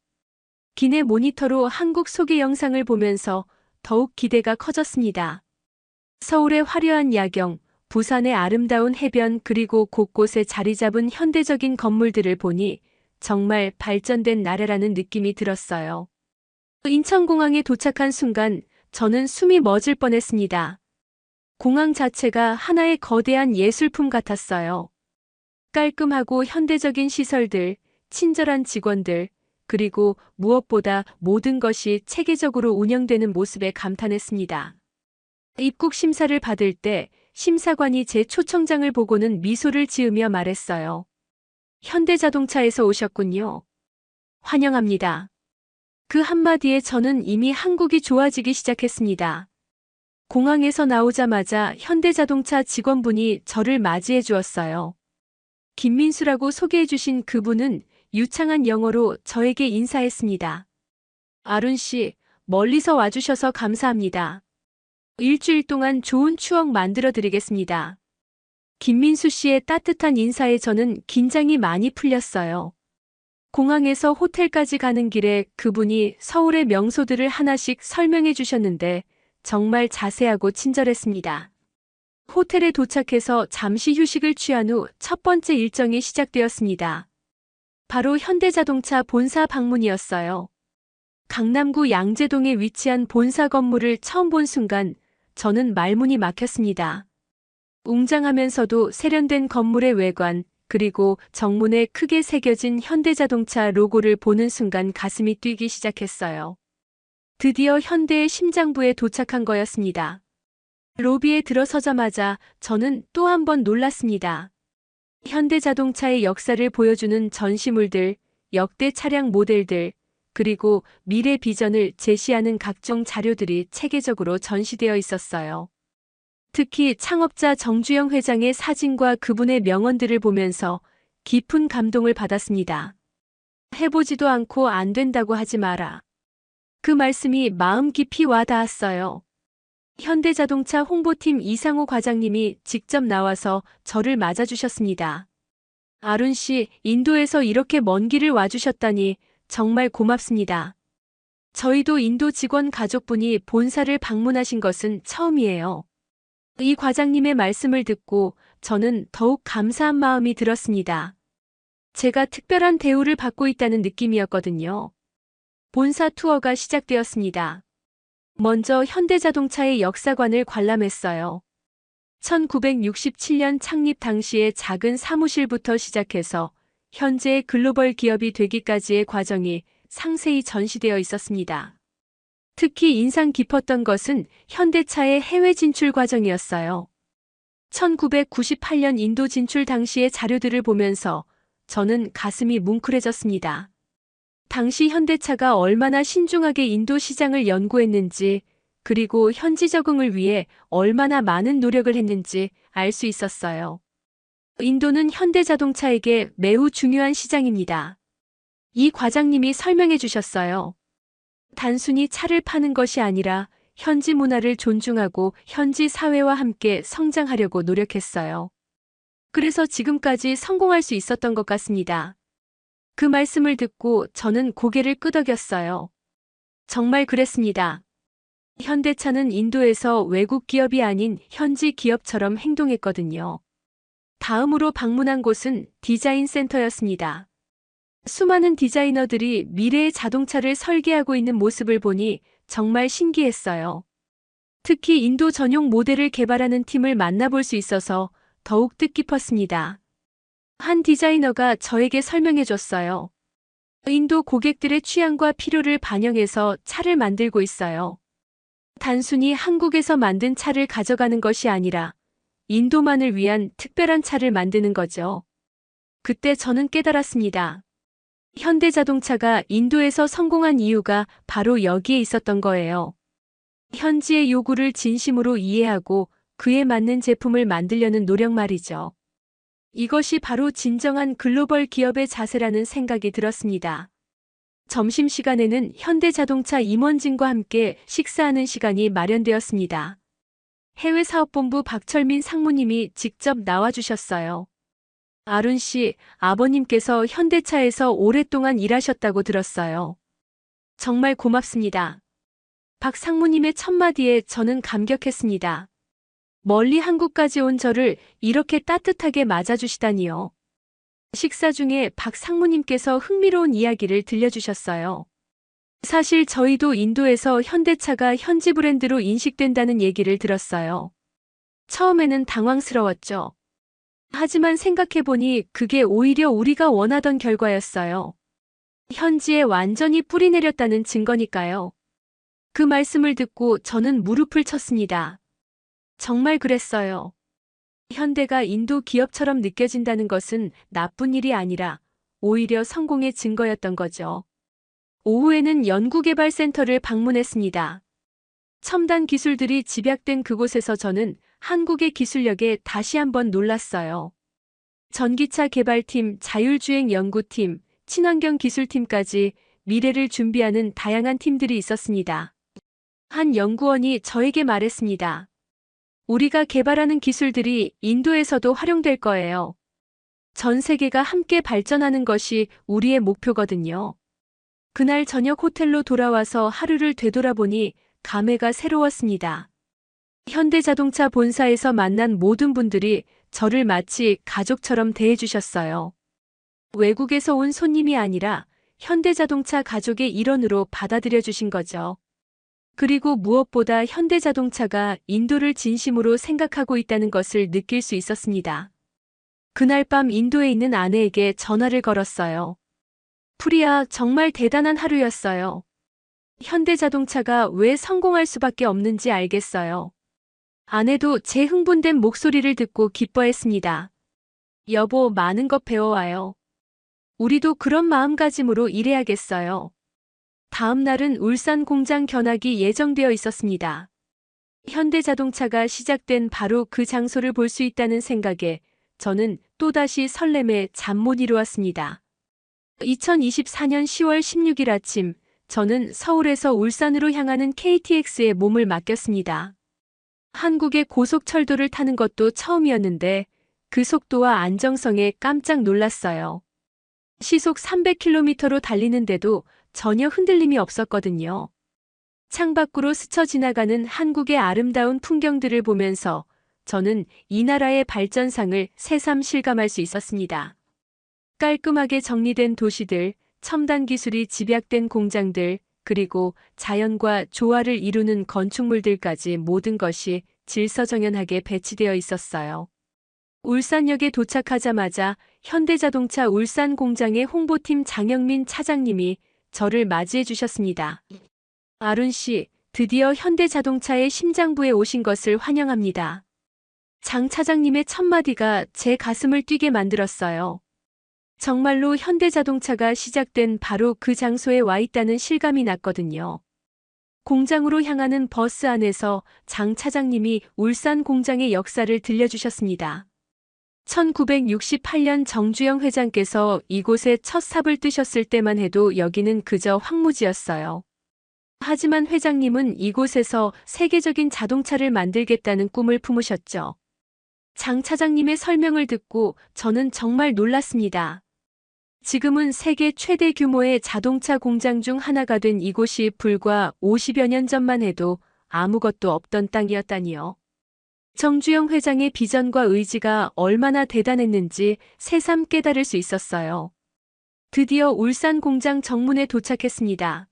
기내 모니터로 한국 소개 영상을 보면서 더욱 기대가 커졌습니다. 서울의 화려한 야경, 부산의 아름다운 해변 그리고 곳곳에 자리 잡은 현대적인 건물들을 보니 정말 발전된 나라라는 느낌이 들었어요. 인천공항에 도착한 순간 저는 숨이 멎을 뻔했습니다. 공항 자체가 하나의 거대한 예술품 같았어요. 깔끔하고 현대적인 시설들, 친절한 직원들, 그리고 무엇보다 모든 것이 체계적으로 운영되는 모습에 감탄했습니다. 입국 심사를 받을 때 심사관이 제 초청장을 보고는 미소를 지으며 말했어요. 현대자동차에서 오셨군요. 환영합니다. 그 한마디에 저는 이미 한국이 좋아지기 시작했습니다. 공항에서 나오자마자 현대자동차 직원분이 저를 맞이해 주었어요. 김민수라고 소개해 주신 그분은 유창한 영어로 저에게 인사했습니다. 아룬 씨, 멀리서 와주셔서 감사합니다. 일주일 동안 좋은 추억 만들어 드리겠습니다. 김민수 씨의 따뜻한 인사에 저는 긴장이 많이 풀렸어요. 공항에서 호텔까지 가는 길에 그분이 서울의 명소들을 하나씩 설명해 주셨는데 정말 자세하고 친절했습니다. 호텔에 도착해서 잠시 휴식을 취한 후 첫 번째 일정이 시작되었습니다. 바로 현대자동차 본사 방문이었어요. 강남구 양재동에 위치한 본사 건물을 처음 본 순간 저는 말문이 막혔습니다. 웅장하면서도 세련된 건물의 외관, 그리고 정문에 크게 새겨진 현대자동차 로고를 보는 순간 가슴이 뛰기 시작했어요. 드디어 현대의 심장부에 도착한 거였습니다. 로비에 들어서자마자 저는 또 한 번 놀랐습니다. 현대자동차의 역사를 보여주는 전시물들, 역대 차량 모델들, 그리고 미래 비전을 제시하는 각종 자료들이 체계적으로 전시되어 있었어요. 특히 창업자 정주영 회장의 사진과 그분의 명언들을 보면서 깊은 감동을 받았습니다. 해보지도 않고 안 된다고 하지 마라. 그 말씀이 마음 깊이 와 닿았어요. 현대자동차 홍보팀 이상호 과장님이 직접 나와서 저를 맞아주셨습니다. 아룬 씨, 인도에서 이렇게 먼 길을 와주셨다니 정말 고맙습니다. 저희도 인도 직원 가족분이 본사를 방문하신 것은 처음이에요. 이 과장님의 말씀을 듣고 저는 더욱 감사한 마음이 들었습니다. 제가 특별한 대우를 받고 있다는 느낌이었거든요. 본사 투어가 시작되었습니다. 먼저 현대자동차의 역사관을 관람했어요. 1967년 창립 당시의 작은 사무실부터 시작해서 현재의 글로벌 기업이 되기까지의 과정이 상세히 전시되어 있었습니다. 특히 인상 깊었던 것은 현대차의 해외 진출 과정이었어요. 1998년 인도 진출 당시의 자료들을 보면서 저는 가슴이 뭉클해졌습니다. 당시 현대차가 얼마나 신중하게 인도 시장을 연구했는지, 그리고 현지 적응을 위해 얼마나 많은 노력을 했는지 알 수 있었어요. 인도는 현대자동차에게 매우 중요한 시장입니다. 이 과장님이 설명해 주셨어요. 단순히 차를 파는 것이 아니라 현지 문화를 존중하고 현지 사회와 함께 성장하려고 노력했어요. 그래서 지금까지 성공할 수 있었던 것 같습니다. 그 말씀을 듣고 저는 고개를 끄덕였어요. 정말 그랬습니다. 현대차는 인도에서 외국 기업이 아닌 현지 기업처럼 행동했거든요. 다음으로 방문한 곳은 디자인 센터였습니다. 수많은 디자이너들이 미래의 자동차를 설계하고 있는 모습을 보니 정말 신기했어요. 특히 인도 전용 모델을 개발하는 팀을 만나볼 수 있어서 더욱 뜻깊었습니다. 한 디자이너가 저에게 설명해 줬어요. 인도 고객들의 취향과 필요를 반영해서 차를 만들고 있어요. 단순히 한국에서 만든 차를 가져가는 것이 아니라 인도만을 위한 특별한 차를 만드는 거죠. 그때 저는 깨달았습니다. 현대자동차가 인도에서 성공한 이유가 바로 여기에 있었던 거예요. 현지의 요구를 진심으로 이해하고 그에 맞는 제품을 만들려는 노력 말이죠. 이것이 바로 진정한 글로벌 기업의 자세라는 생각이 들었습니다. 점심시간에는 현대자동차 임원진과 함께 식사하는 시간이 마련되었습니다. 해외사업본부 박철민 상무님이 직접 나와주셨어요. 아룬 씨, 아버님께서 현대차에서 오랫동안 일하셨다고 들었어요. 정말 고맙습니다. 박 상무님의 첫마디에 저는 감격했습니다. 멀리 한국까지 온 저를 이렇게 따뜻하게 맞아주시다니요. 식사 중에 박 상무님께서 흥미로운 이야기를 들려주셨어요. 사실 저희도 인도에서 현대차가 현지 브랜드로 인식된다는 얘기를 들었어요. 처음에는 당황스러웠죠. 하지만 생각해보니 그게 오히려 우리가 원하던 결과였어요. 현지에 완전히 뿌리 내렸다는 증거니까요. 그 말씀을 듣고 저는 무릎을 쳤습니다. 정말 그랬어요. 현대가 인도 기업처럼 느껴진다는 것은 나쁜 일이 아니라 오히려 성공의 증거였던 거죠. 오후에는 연구개발센터를 방문했습니다. 첨단 기술들이 집약된 그곳에서 저는 한국의 기술력에 다시 한번 놀랐어요. 전기차 개발팀, 자율주행 연구팀, 친환경 기술팀까지 미래를 준비하는 다양한 팀들이 있었습니다. 한 연구원이 저에게 말했습니다. 우리가 개발하는 기술들이 인도에서도 활용될 거예요. 전 세계가 함께 발전하는 것이 우리의 목표거든요. 그날 저녁 호텔로 돌아와서 하루를 되돌아보니 감회가 새로웠습니다. 현대자동차 본사에서 만난 모든 분들이 저를 마치 가족처럼 대해주셨어요. 외국에서 온 손님이 아니라 현대자동차 가족의 일원으로 받아들여 주신 거죠. 그리고 무엇보다 현대자동차가 인도를 진심으로 생각하고 있다는 것을 느낄 수 있었습니다. 그날 밤 인도에 있는 아내에게 전화를 걸었어요. 프리야, 정말 대단한 하루였어요. 현대자동차가 왜 성공할 수밖에 없는지 알겠어요. 아내도 제 흥분된 목소리를 듣고 기뻐했습니다. 여보, 많은 것 배워와요. 우리도 그런 마음가짐으로 일해야겠어요. 다음 날은 울산 공장 견학이 예정되어 있었습니다. 현대자동차가 시작된 바로 그 장소를 볼 수 있다는 생각에 저는 또다시 설렘에 잠 못 이루었습니다. 2024년 10월 16일 아침, 저는 서울에서 울산으로 향하는 KTX에 몸을 맡겼습니다. 한국의 고속철도를 타는 것도 처음이었는데 그 속도와 안정성에 깜짝 놀랐어요. 시속 300km로 달리는데도 전혀 흔들림이 없었거든요. 창밖으로 스쳐 지나가는 한국의 아름다운 풍경들을 보면서 저는 이 나라의 발전상을 새삼 실감할 수 있었습니다. 깔끔하게 정리된 도시들, 첨단 기술이 집약된 공장들, 그리고 자연과 조화를 이루는 건축물들까지 모든 것이 질서정연하게 배치되어 있었어요. 울산역에 도착하자마자 현대자동차 울산 공장의 홍보팀 장영민 차장님이 저를 맞이해 주셨습니다. 아룬 씨, 드디어 현대자동차의 심장부에 오신 것을 환영합니다. 장 차장님의 첫마디가 제 가슴을 뛰게 만들었어요. 정말로 현대자동차가 시작된 바로 그 장소에 와 있다는 실감이 났거든요. 공장으로 향하는 버스 안에서 장 차장님이 울산 공장의 역사를 들려주셨습니다. 1968년 정주영 회장께서 이곳에 첫 삽을 뜨셨을 때만 해도 여기는 그저 황무지였어요. 하지만 회장님은 이곳에서 세계적인 자동차를 만들겠다는 꿈을 품으셨죠. 장 차장님의 설명을 듣고 저는 정말 놀랐습니다. 지금은 세계 최대 규모의 자동차 공장 중 하나가 된 이곳이 불과 50여 년 전만 해도 아무것도 없던 땅이었다니요. 정주영 회장의 비전과 의지가 얼마나 대단했는지 새삼 깨달을 수 있었어요. 드디어 울산 공장 정문에 도착했습니다.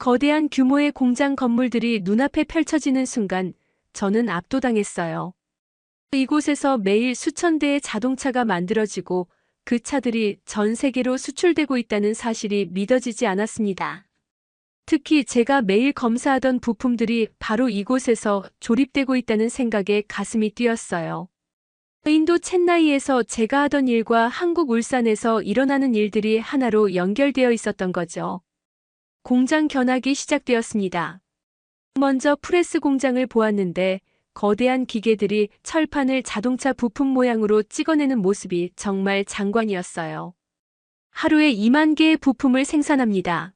거대한 규모의 공장 건물들이 눈앞에 펼쳐지는 순간 저는 압도당했어요. 이곳에서 매일 수천 대의 자동차가 만들어지고 그 차들이 전 세계로 수출되고 있다는 사실이 믿어지지 않았습니다. 특히 제가 매일 검사하던 부품들이 바로 이곳에서 조립되고 있다는 생각에 가슴이 뛰었어요. 인도 첸나이에서 제가 하던 일과 한국 울산에서 일어나는 일들이 하나로 연결되어 있었던 거죠. 공장 견학이 시작되었습니다. 먼저 프레스 공장을 보았는데 거대한 기계들이 철판을 자동차 부품 모양으로 찍어내는 모습이 정말 장관이었어요. 하루에 2만 개의 부품을 생산합니다.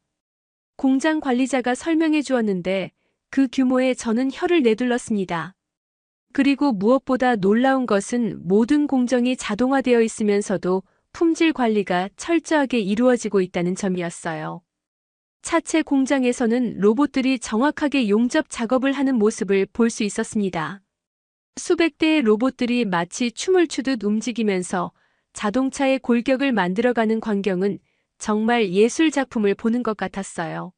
공장 관리자가 설명해 주었는데 그 규모에 저는 혀를 내둘렀습니다. 그리고 무엇보다 놀라운 것은 모든 공정이 자동화되어 있으면서도 품질 관리가 철저하게 이루어지고 있다는 점이었어요. 차체 공장에서는 로봇들이 정확하게 용접 작업을 하는 모습을 볼 수 있었습니다. 수백 대의 로봇들이 마치 춤을 추듯 움직이면서 자동차의 골격을 만들어가는 광경은 정말 예술 작품을 보는 것 같았어요.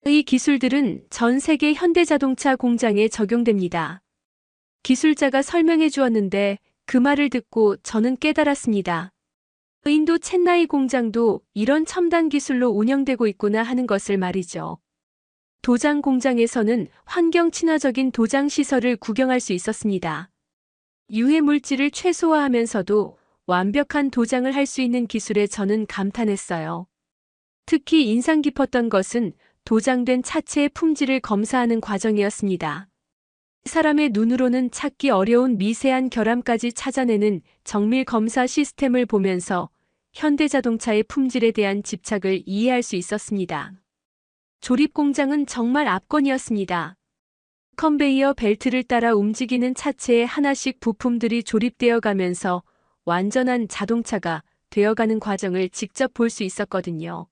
이 기술들은 전 세계 현대자동차 공장에 적용됩니다. 기술자가 설명해 주었는데 그 말을 듣고 저는 깨달았습니다. 인도 첸나이 공장도 이런 첨단 기술로 운영되고 있구나 하는 것을 말이죠. 도장 공장에서는 환경 친화적인 도장 시설을 구경할 수 있었습니다. 유해 물질을 최소화하면서도 완벽한 도장을 할 수 있는 기술에 저는 감탄했어요. 특히 인상 깊었던 것은 도장된 차체의 품질을 검사하는 과정이었습니다. 사람의 눈으로는 찾기 어려운 미세한 결함까지 찾아내는 정밀 검사 시스템을 보면서 현대자동차의 품질에 대한 집착을 이해할 수 있었습니다. 조립 공장은 정말 압권이었습니다. 컨베이어 벨트를 따라 움직이는 차체에 하나씩 부품들이 조립되어 가면서 완전한 자동차가 되어가는 과정을 직접 볼 수 있었거든요.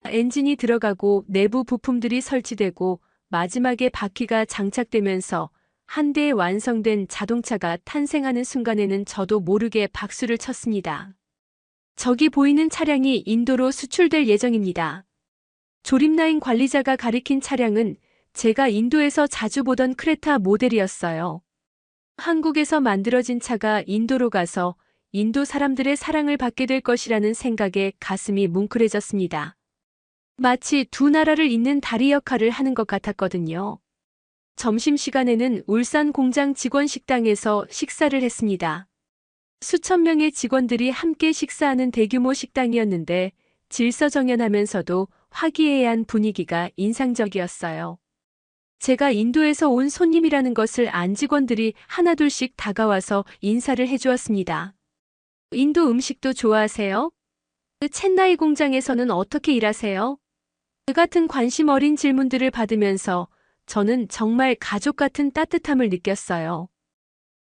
엔진이 들어가고 내부 부품들이 설치되고 마지막에 바퀴가 장착되면서 한 대의 완성된 자동차가 탄생하는 순간에는 저도 모르게 박수를 쳤습니다. 저기 보이는 차량이 인도로 수출될 예정입니다. 조립라인 관리자가 가리킨 차량은 제가 인도에서 자주 보던 크레타 모델이었어요. 한국에서 만들어진 차가 인도로 가서 인도 사람들의 사랑을 받게 될 것이라는 생각에 가슴이 뭉클해졌습니다. 마치 두 나라를 잇는 다리 역할을 하는 것 같았거든요. 점심시간에는 울산 공장 직원 식당에서 식사를 했습니다. 수천 명의 직원들이 함께 식사하는 대규모 식당이었는데 질서정연하면서도 화기애애한 분위기가 인상적이었어요. 제가 인도에서 온 손님이라는 것을 안 직원들이 하나둘씩 다가와서 인사를 해주었습니다. 인도 음식도 좋아하세요? 첸나이 공장에서는 어떻게 일하세요? 그 같은 관심 어린 질문들을 받으면서 저는 정말 가족 같은 따뜻함을 느꼈어요.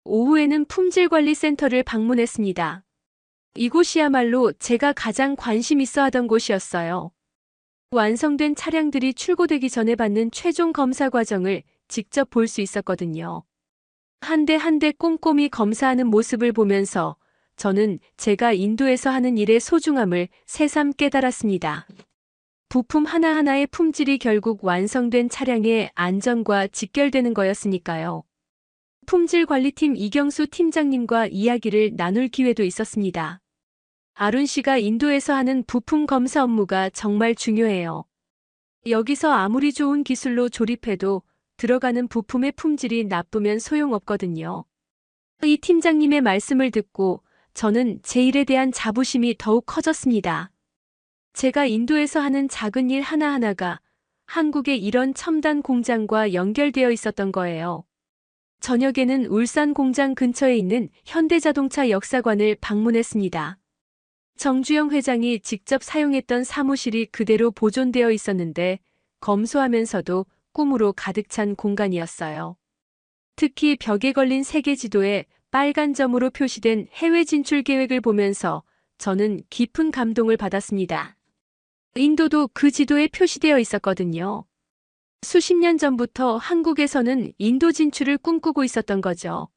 오후에는 품질관리센터를 방문했습니다. 이곳이야말로 제가 가장 관심 있어 하던 곳이었어요. 완성된 차량들이 출고되기 전에 받는 최종 검사 과정을 직접 볼 수 있었거든요. 한 대 한 대 꼼꼼히 검사하는 모습을 보면서 저는 제가 인도에서 하는 일의 소중함을 새삼 깨달았습니다. 부품 하나하나의 품질이 결국 완성된 차량의 안전과 직결되는 거였으니까요. 품질관리팀 이경수 팀장님과 이야기를 나눌 기회도 있었습니다. 아룬 씨가 인도에서 하는 부품 검사 업무가 정말 중요해요. 여기서 아무리 좋은 기술로 조립해도 들어가는 부품의 품질이 나쁘면 소용없거든요. 이 팀장님의 말씀을 듣고 저는 제 일에 대한 자부심이 더욱 커졌습니다. 제가 인도에서 하는 작은 일 하나하나가 한국의 이런 첨단 공장과 연결되어 있었던 거예요. 저녁에는 울산 공장 근처에 있는 현대자동차 역사관을 방문했습니다. 정주영 회장이 직접 사용했던 사무실이 그대로 보존되어 있었는데 검소하면서도 꿈으로 가득 찬 공간이었어요. 특히 벽에 걸린 세계 지도에 빨간 점으로 표시된 해외 진출 계획을 보면서 저는 깊은 감동을 받았습니다. 인도도 그 지도에 표시되어 있었거든요. 수십 년 전부터 한국에서는 인도 진출을 꿈꾸고 있었던 거죠.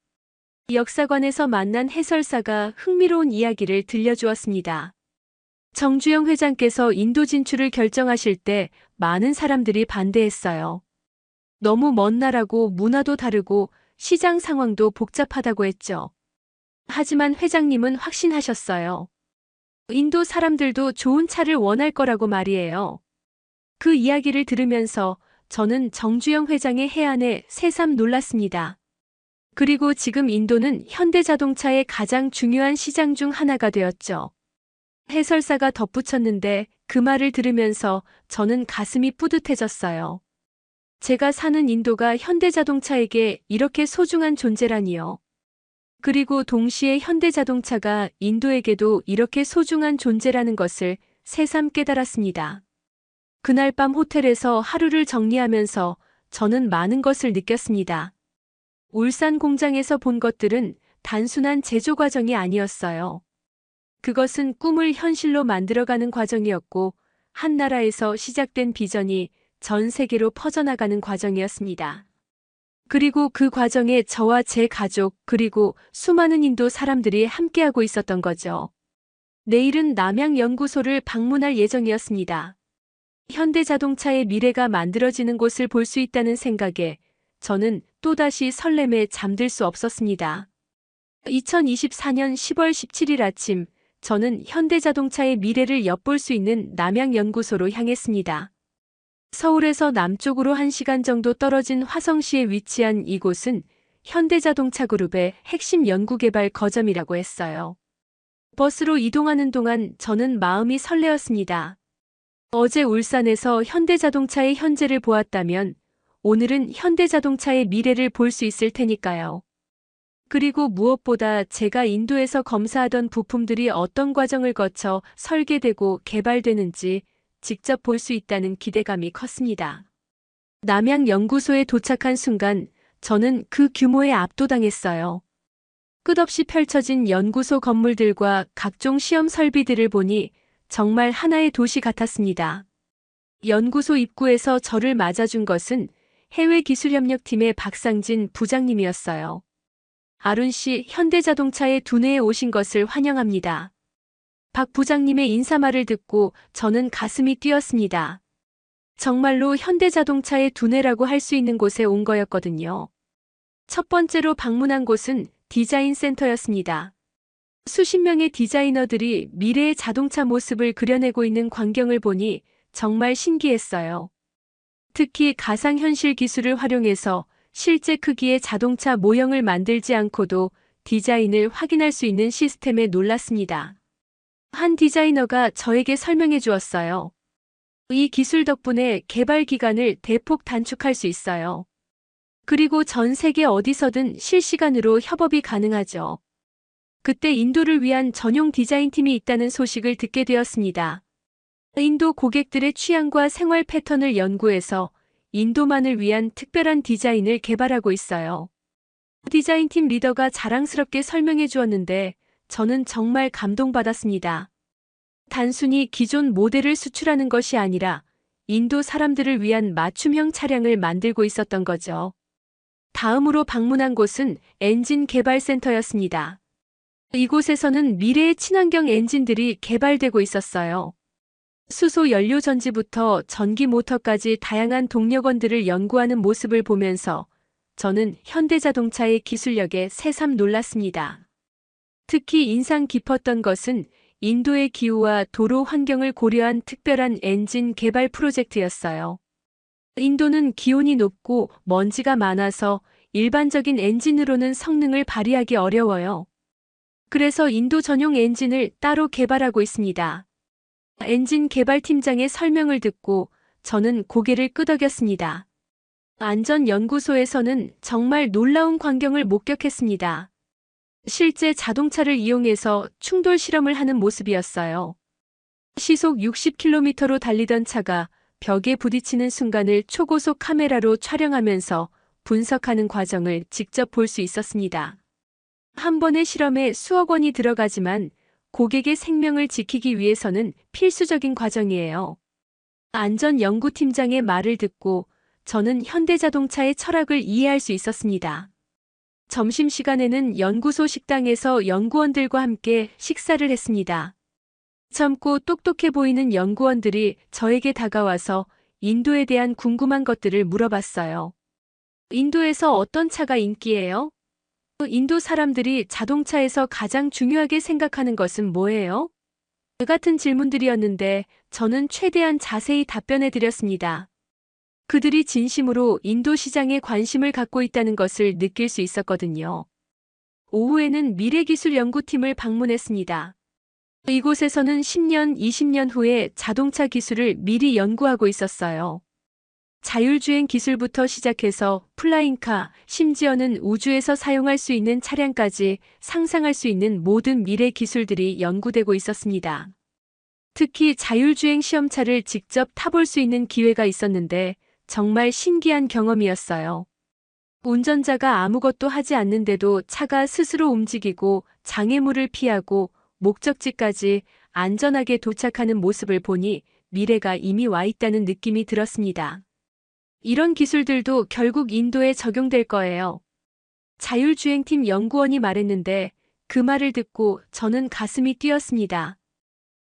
역사관에서 만난 해설사가 흥미로운 이야기를 들려주었습니다. 정주영 회장께서 인도 진출을 결정하실 때 많은 사람들이 반대했어요. 너무 먼 나라고 문화도 다르고 시장 상황도 복잡하다고 했죠. 하지만 회장님은 확신하셨어요. 인도 사람들도 좋은 차를 원할 거라고 말이에요. 그 이야기를 들으면서 저는 정주영 회장의 해안에 새삼 놀랐습니다. 그리고 지금 인도는 현대자동차의 가장 중요한 시장 중 하나가 되었죠. 해설사가 덧붙였는데 그 말을 들으면서 저는 가슴이 뿌듯해졌어요. 제가 사는 인도가 현대자동차에게 이렇게 소중한 존재라니요. 그리고 동시에 현대자동차가 인도에게도 이렇게 소중한 존재라는 것을 새삼 깨달았습니다. 그날 밤 호텔에서 하루를 정리하면서 저는 많은 것을 느꼈습니다. 울산 공장에서 본 것들은 단순한 제조 과정이 아니었어요. 그것은 꿈을 현실로 만들어가는 과정이었고, 한 나라에서 시작된 비전이 전 세계로 퍼져나가는 과정이었습니다. 그리고 그 과정에 저와 제 가족, 그리고 수많은 인도 사람들이 함께하고 있었던 거죠. 내일은 남양연구소를 방문할 예정이었습니다. 현대자동차의 미래가 만들어지는 곳을 볼 수 있다는 생각에 저는 또다시 설렘에 잠들 수 없었습니다. 2024년 10월 17일 아침, 저는 현대자동차의 미래를 엿볼 수 있는 남양연구소로 향했습니다. 서울에서 남쪽으로 1시간 정도 떨어진 화성시에 위치한 이곳은 현대자동차 그룹의 핵심 연구개발 거점이라고 했어요. 버스로 이동하는 동안 저는 마음이 설레었습니다. 어제 울산에서 현대자동차의 현재를 보았다면 오늘은 현대자동차의 미래를 볼 수 있을 테니까요. 그리고 무엇보다 제가 인도에서 검사하던 부품들이 어떤 과정을 거쳐 설계되고 개발되는지 직접 볼 수 있다는 기대감이 컸습니다. 남양연구소에 도착한 순간 저는 그 규모에 압도당했어요. 끝없이 펼쳐진 연구소 건물들과 각종 시험 설비들을 보니 정말 하나의 도시 같았습니다. 연구소 입구에서 저를 맞아준 것은 해외기술협력팀의 박상진 부장님이었어요. 아룬 씨, 현대자동차의 두뇌에 오신 것을 환영합니다. 박 부장님의 인사말을 듣고 저는 가슴이 뛰었습니다. 정말로 현대자동차의 두뇌라고 할 수 있는 곳에 온 거였거든요. 첫 번째로 방문한 곳은 디자인 센터였습니다. 수십 명의 디자이너들이 미래의 자동차 모습을 그려내고 있는 광경을 보니 정말 신기했어요. 특히 가상현실 기술을 활용해서 실제 크기의 자동차 모형을 만들지 않고도 디자인을 확인할 수 있는 시스템에 놀랐습니다. 한 디자이너가 저에게 설명해 주었어요. 이 기술 덕분에 개발 기간을 대폭 단축할 수 있어요. 그리고 전 세계 어디서든 실시간으로 협업이 가능하죠. 그때 인도를 위한 전용 디자인팀이 있다는 소식을 듣게 되었습니다. 인도 고객들의 취향과 생활 패턴을 연구해서 인도만을 위한 특별한 디자인을 개발하고 있어요. 디자인팀 리더가 자랑스럽게 설명해 주었는데 저는 정말 감동받았습니다. 단순히 기존 모델을 수출하는 것이 아니라 인도 사람들을 위한 맞춤형 차량을 만들고 있었던 거죠. 다음으로 방문한 곳은 엔진 개발센터였습니다. 이곳에서는 미래의 친환경 엔진들이 개발되고 있었어요. 수소 연료 전지부터 전기 모터까지 다양한 동력원들을 연구하는 모습을 보면서 저는 현대자동차의 기술력에 새삼 놀랐습니다. 특히 인상 깊었던 것은 인도의 기후와 도로 환경을 고려한 특별한 엔진 개발 프로젝트였어요. 인도는 기온이 높고 먼지가 많아서 일반적인 엔진으로는 성능을 발휘하기 어려워요. 그래서 인도 전용 엔진을 따로 개발하고 있습니다. 엔진 개발팀장의 설명을 듣고 저는 고개를 끄덕였습니다. 안전연구소에서는 정말 놀라운 광경을 목격했습니다. 실제 자동차를 이용해서 충돌 실험을 하는 모습이었어요. 시속 60km로 달리던 차가 벽에 부딪히는 순간을 초고속 카메라로 촬영하면서 분석하는 과정을 직접 볼 수 있었습니다. 한 번의 실험에 수억 원이 들어가지만 고객의 생명을 지키기 위해서는 필수적인 과정이에요. 안전연구팀장의 말을 듣고 저는 현대자동차의 철학을 이해할 수 있었습니다. 점심시간에는 연구소 식당에서 연구원들과 함께 식사를 했습니다. 젊고 똑똑해 보이는 연구원들이 저에게 다가와서 인도에 대한 궁금한 것들을 물어봤어요. 인도에서 어떤 차가 인기예요? 인도 사람들이 자동차에서 가장 중요하게 생각하는 것은 뭐예요? 그 같은 질문들이었는데 저는 최대한 자세히 답변해 드렸습니다. 그들이 진심으로 인도 시장에 관심을 갖고 있다는 것을 느낄 수 있었거든요. 오후에는 미래기술연구팀을 방문했습니다. 이곳에서는 10년, 20년 후에 자동차 기술을 미리 연구하고 있었어요. 자율주행 기술부터 시작해서 플라잉카, 심지어는 우주에서 사용할 수 있는 차량까지 상상할 수 있는 모든 미래 기술들이 연구되고 있었습니다. 특히 자율주행 시험차를 직접 타볼 수 있는 기회가 있었는데 정말 신기한 경험이었어요. 운전자가 아무것도 하지 않는데도 차가 스스로 움직이고 장애물을 피하고 목적지까지 안전하게 도착하는 모습을 보니 미래가 이미 와 있다는 느낌이 들었습니다. 이런 기술들도 결국 인도에 적용될 거예요. 자율주행팀 연구원이 말했는데 그 말을 듣고 저는 가슴이 뛰었습니다.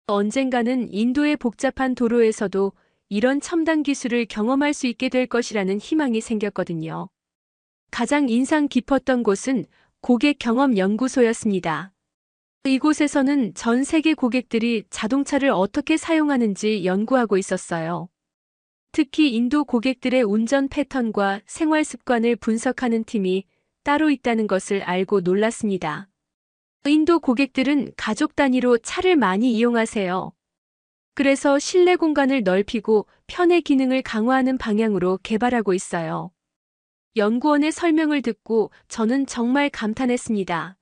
언젠가는 인도의 복잡한 도로에서도 이런 첨단 기술을 경험할 수 있게 될 것이라는 희망이 생겼거든요. 가장 인상 깊었던 곳은 고객 경험 연구소였습니다. 이곳에서는 전 세계 고객들이 자동차를 어떻게 사용하는지 연구하고 있었어요. 특히 인도 고객들의 운전 패턴과 생활 습관을 분석하는 팀이 따로 있다는 것을 알고 놀랐습니다. 인도 고객들은 가족 단위로 차를 많이 이용하세요. 그래서 실내 공간을 넓히고 편의 기능을 강화하는 방향으로 개발하고 있어요. 연구원의 설명을 듣고 저는 정말 감탄했습니다.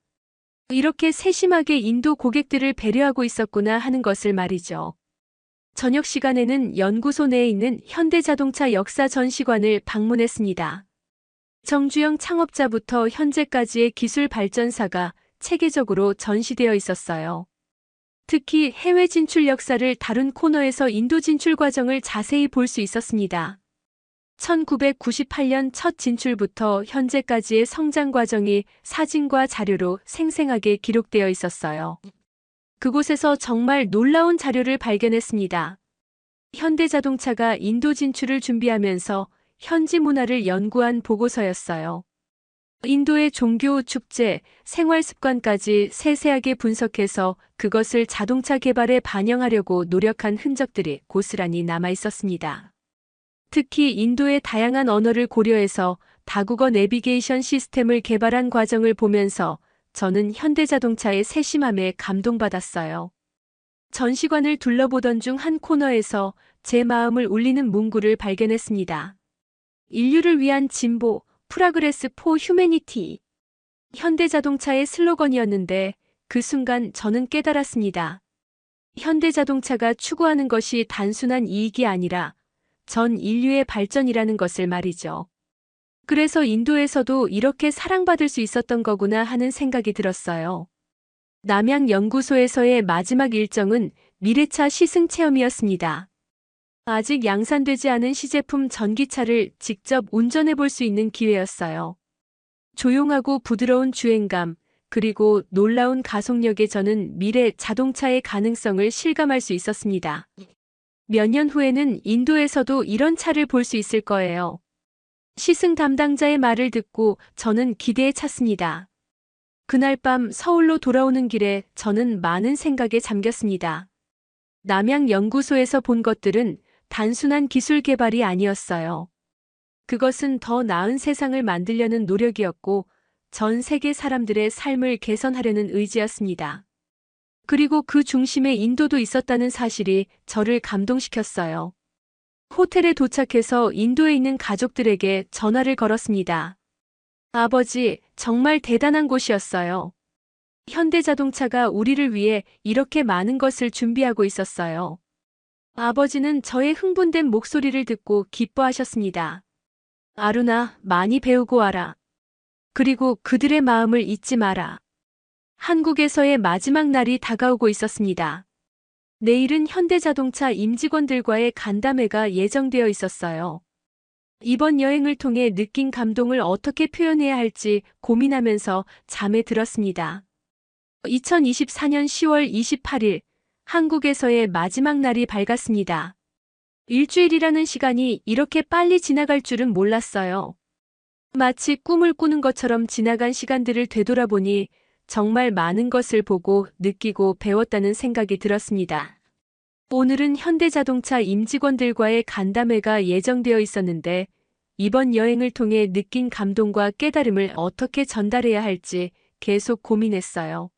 이렇게 세심하게 인도 고객들을 배려하고 있었구나 하는 것을 말이죠. 저녁 시간에는 연구소 내에 있는 현대자동차 역사 전시관을 방문했습니다. 정주영 창업자부터 현재까지의 기술 발전사가 체계적으로 전시되어 있었어요. 특히 해외 진출 역사를 다룬 코너에서 인도 진출 과정을 자세히 볼 수 있었습니다. 1998년 첫 진출부터 현재까지의 성장 과정이 사진과 자료로 생생하게 기록되어 있었어요. 그곳에서 정말 놀라운 자료를 발견했습니다. 현대자동차가 인도 진출을 준비하면서 현지 문화를 연구한 보고서였어요. 인도의 종교, 축제, 생활 습관까지 세세하게 분석해서 그것을 자동차 개발에 반영하려고 노력한 흔적들이 고스란히 남아 있었습니다. 특히 인도의 다양한 언어를 고려해서 다국어 내비게이션 시스템을 개발한 과정을 보면서 저는 현대자동차의 세심함에 감동받았어요. 전시관을 둘러보던 중 한 코너에서 제 마음을 울리는 문구를 발견했습니다. 인류를 위한 진보, 프라그레스 포 휴매니티. 현대자동차의 슬로건이었는데 그 순간 저는 깨달았습니다. 현대자동차가 추구하는 것이 단순한 이익이 아니라 전 인류의 발전이라는 것을 말이죠. 그래서 인도에서도 이렇게 사랑받을 수 있었던 거구나 하는 생각이 들었어요. 남양연구소에서의 마지막 일정은 미래차 시승 체험이었습니다. 아직 양산되지 않은 시제품 전기차를 직접 운전해 볼 수 있는 기회였어요. 조용하고 부드러운 주행감, 그리고 놀라운 가속력에 저는 미래 자동차의 가능성을 실감할 수 있었습니다. 몇 년 후에는 인도에서도 이런 차를 볼 수 있을 거예요. 시승 담당자의 말을 듣고 저는 기대에 찼습니다. 그날 밤 서울로 돌아오는 길에 저는 많은 생각에 잠겼습니다. 남양연구소에서 본 것들은 단순한 기술 개발이 아니었어요. 그것은 더 나은 세상을 만들려는 노력이었고 전 세계 사람들의 삶을 개선하려는 의지였습니다. 그리고 그 중심에 인도도 있었다는 사실이 저를 감동시켰어요. 호텔에 도착해서 인도에 있는 가족들에게 전화를 걸었습니다. 아버지, 정말 대단한 곳이었어요. 현대자동차가 우리를 위해 이렇게 많은 것을 준비하고 있었어요. 아버지는 저의 흥분된 목소리를 듣고 기뻐하셨습니다. 아루나, 많이 배우고 와라. 그리고 그들의 마음을 잊지 마라. 한국에서의 마지막 날이 다가오고 있었습니다. 내일은 현대자동차 임직원들과의 간담회가 예정되어 있었어요. 이번 여행을 통해 느낀 감동을 어떻게 표현해야 할지 고민하면서 잠에 들었습니다. 2024년 10월 28일 한국에서의 마지막 날이 밝았습니다. 일주일이라는 시간이 이렇게 빨리 지나갈 줄은 몰랐어요. 마치 꿈을 꾸는 것처럼 지나간 시간들을 되돌아보니 정말 많은 것을 보고 느끼고 배웠다는 생각이 들었습니다. 오늘은 현대자동차 임직원들과의 간담회가 예정되어 있었는데 이번 여행을 통해 느낀 감동과 깨달음을 어떻게 전달해야 할지 계속 고민했어요.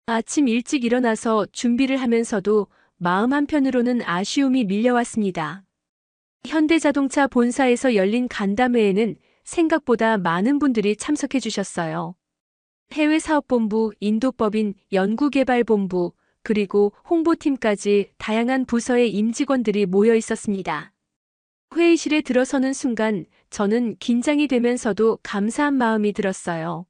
아침 일찍 일어나서 준비를 하면서도 마음 한편으로는 아쉬움이 밀려왔습니다. 현대자동차 본사에서 열린 간담회에는 생각보다 많은 분들이 참석해 주셨어요. 해외사업본부, 인도법인, 연구개발본부, 그리고 홍보팀까지 다양한 부서의 임직원들이 모여 있었습니다. 회의실에 들어서는 순간 저는 긴장이 되면서도 감사한 마음이 들었어요.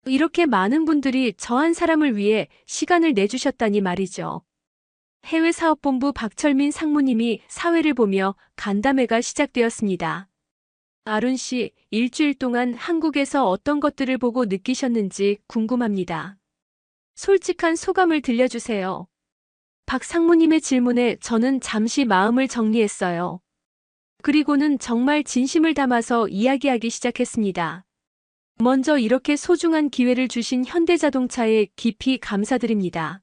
이렇게 많은 분들이 저 한 사람을 위해 시간을 내주셨다니 말이죠. 해외사업본부 박철민 상무님이 사회를 보며 간담회가 시작되었습니다. 아룬 씨, 일주일 동안 한국에서 어떤 것들을 보고 느끼셨는지 궁금합니다. 솔직한 소감을 들려주세요. 박 상무님의 질문에 저는 잠시 마음을 정리했어요. 그리고는 정말 진심을 담아서 이야기하기 시작했습니다. 먼저 이렇게 소중한 기회를 주신 현대자동차에 깊이 감사드립니다.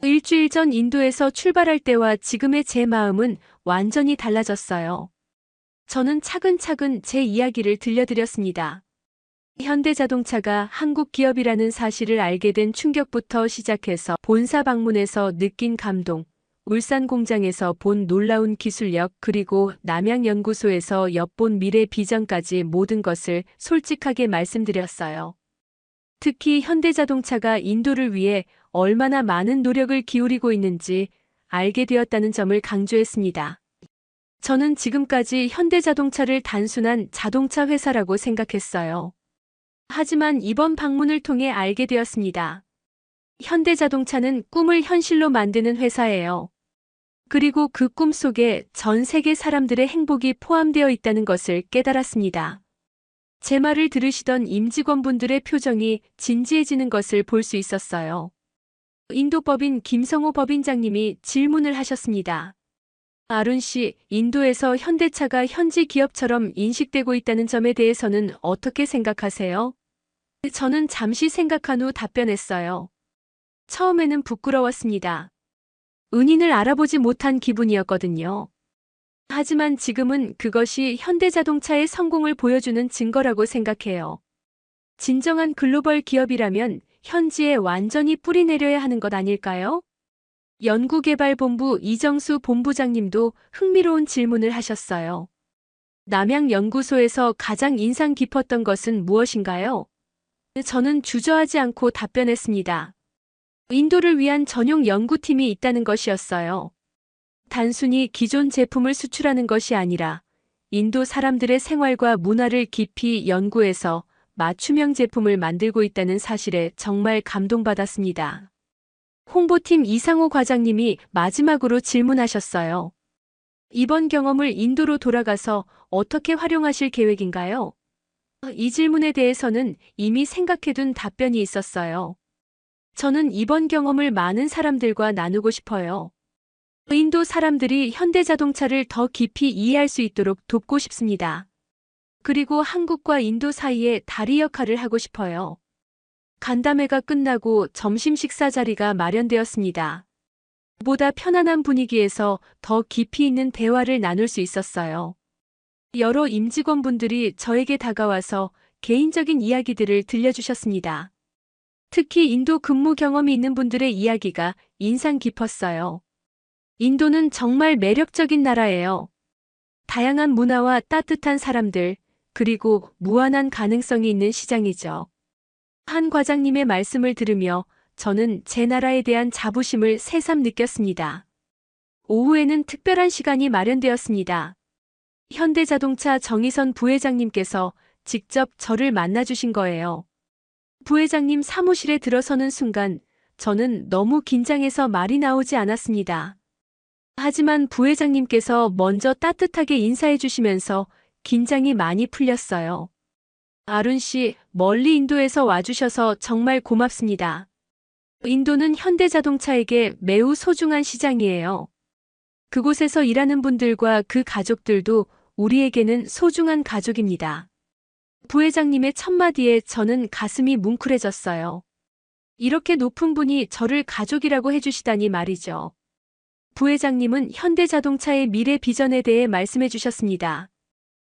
일주일 전 인도에서 출발할 때와 지금의 제 마음은 완전히 달라졌어요. 저는 차근차근 제 이야기를 들려드렸습니다. 현대자동차가 한국 기업이라는 사실을 알게 된 충격부터 시작해서 본사 방문에서 느낀 감동, 울산 공장에서 본 놀라운 기술력, 그리고 남양연구소에서 엿본 미래 비전까지 모든 것을 솔직하게 말씀드렸어요. 특히 현대자동차가 인도를 위해 얼마나 많은 노력을 기울이고 있는지 알게 되었다는 점을 강조했습니다. 저는 지금까지 현대자동차를 단순한 자동차 회사라고 생각했어요. 하지만 이번 방문을 통해 알게 되었습니다. 현대자동차는 꿈을 현실로 만드는 회사예요. 그리고 그 꿈 속에 전 세계 사람들의 행복이 포함되어 있다는 것을 깨달았습니다. 제 말을 들으시던 임직원분들의 표정이 진지해지는 것을 볼 수 있었어요. 인도법인 김성호 법인장님이 질문을 하셨습니다. 아룬 씨, 인도에서 현대차가 현지 기업처럼 인식되고 있다는 점에 대해서는 어떻게 생각하세요? 저는 잠시 생각한 후 답변했어요. 처음에는 부끄러웠습니다. 은인을 알아보지 못한 기분이었거든요. 하지만 지금은 그것이 현대자동차의 성공을 보여주는 증거라고 생각해요. 진정한 글로벌 기업이라면 현지에 완전히 뿌리내려야 하는 것 아닐까요? 연구개발본부 이정수 본부장님도 흥미로운 질문을 하셨어요. 남양연구소에서 가장 인상 깊었던 것은 무엇인가요? 저는 주저하지 않고 답변했습니다. 인도를 위한 전용 연구팀이 있다는 것이었어요. 단순히 기존 제품을 수출하는 것이 아니라 인도 사람들의 생활과 문화를 깊이 연구해서 맞춤형 제품을 만들고 있다는 사실에 정말 감동받았습니다. 홍보팀 이상호 과장님이 마지막으로 질문하셨어요. 이번 경험을 인도로 돌아가서 어떻게 활용하실 계획인가요? 이 질문에 대해서는 이미 생각해둔 답변이 있었어요. 저는 이번 경험을 많은 사람들과 나누고 싶어요. 인도 사람들이 현대자동차를 더 깊이 이해할 수 있도록 돕고 싶습니다. 그리고 한국과 인도 사이에 다리 역할을 하고 싶어요. 간담회가 끝나고 점심 식사 자리가 마련되었습니다. 보다 편안한 분위기에서 더 깊이 있는 대화를 나눌 수 있었어요. 여러 임직원분들이 저에게 다가와서 개인적인 이야기들을 들려주셨습니다. 특히 인도 근무 경험이 있는 분들의 이야기가 인상 깊었어요. 인도는 정말 매력적인 나라예요. 다양한 문화와 따뜻한 사람들, 그리고 무한한 가능성이 있는 시장이죠. 한 과장님의 말씀을 들으며 저는 제 나라에 대한 자부심을 새삼 느꼈습니다. 오후에는 특별한 시간이 마련되었습니다. 현대자동차 정의선 부회장님께서 직접 저를 만나주신 거예요. 부회장님 사무실에 들어서는 순간 저는 너무 긴장해서 말이 나오지 않았습니다. 하지만 부회장님께서 먼저 따뜻하게 인사해 주시면서 긴장이 많이 풀렸어요. 아룬 씨, 멀리 인도에서 와주셔서 정말 고맙습니다. 인도는 현대자동차에게 매우 소중한 시장이에요. 그곳에서 일하는 분들과 그 가족들도 우리에게는 소중한 가족입니다. 부회장님의 첫마디에 저는 가슴이 뭉클해졌어요. 이렇게 높은 분이 저를 가족이라고 해주시다니 말이죠. 부회장님은 현대자동차의 미래 비전에 대해 말씀해 주셨습니다.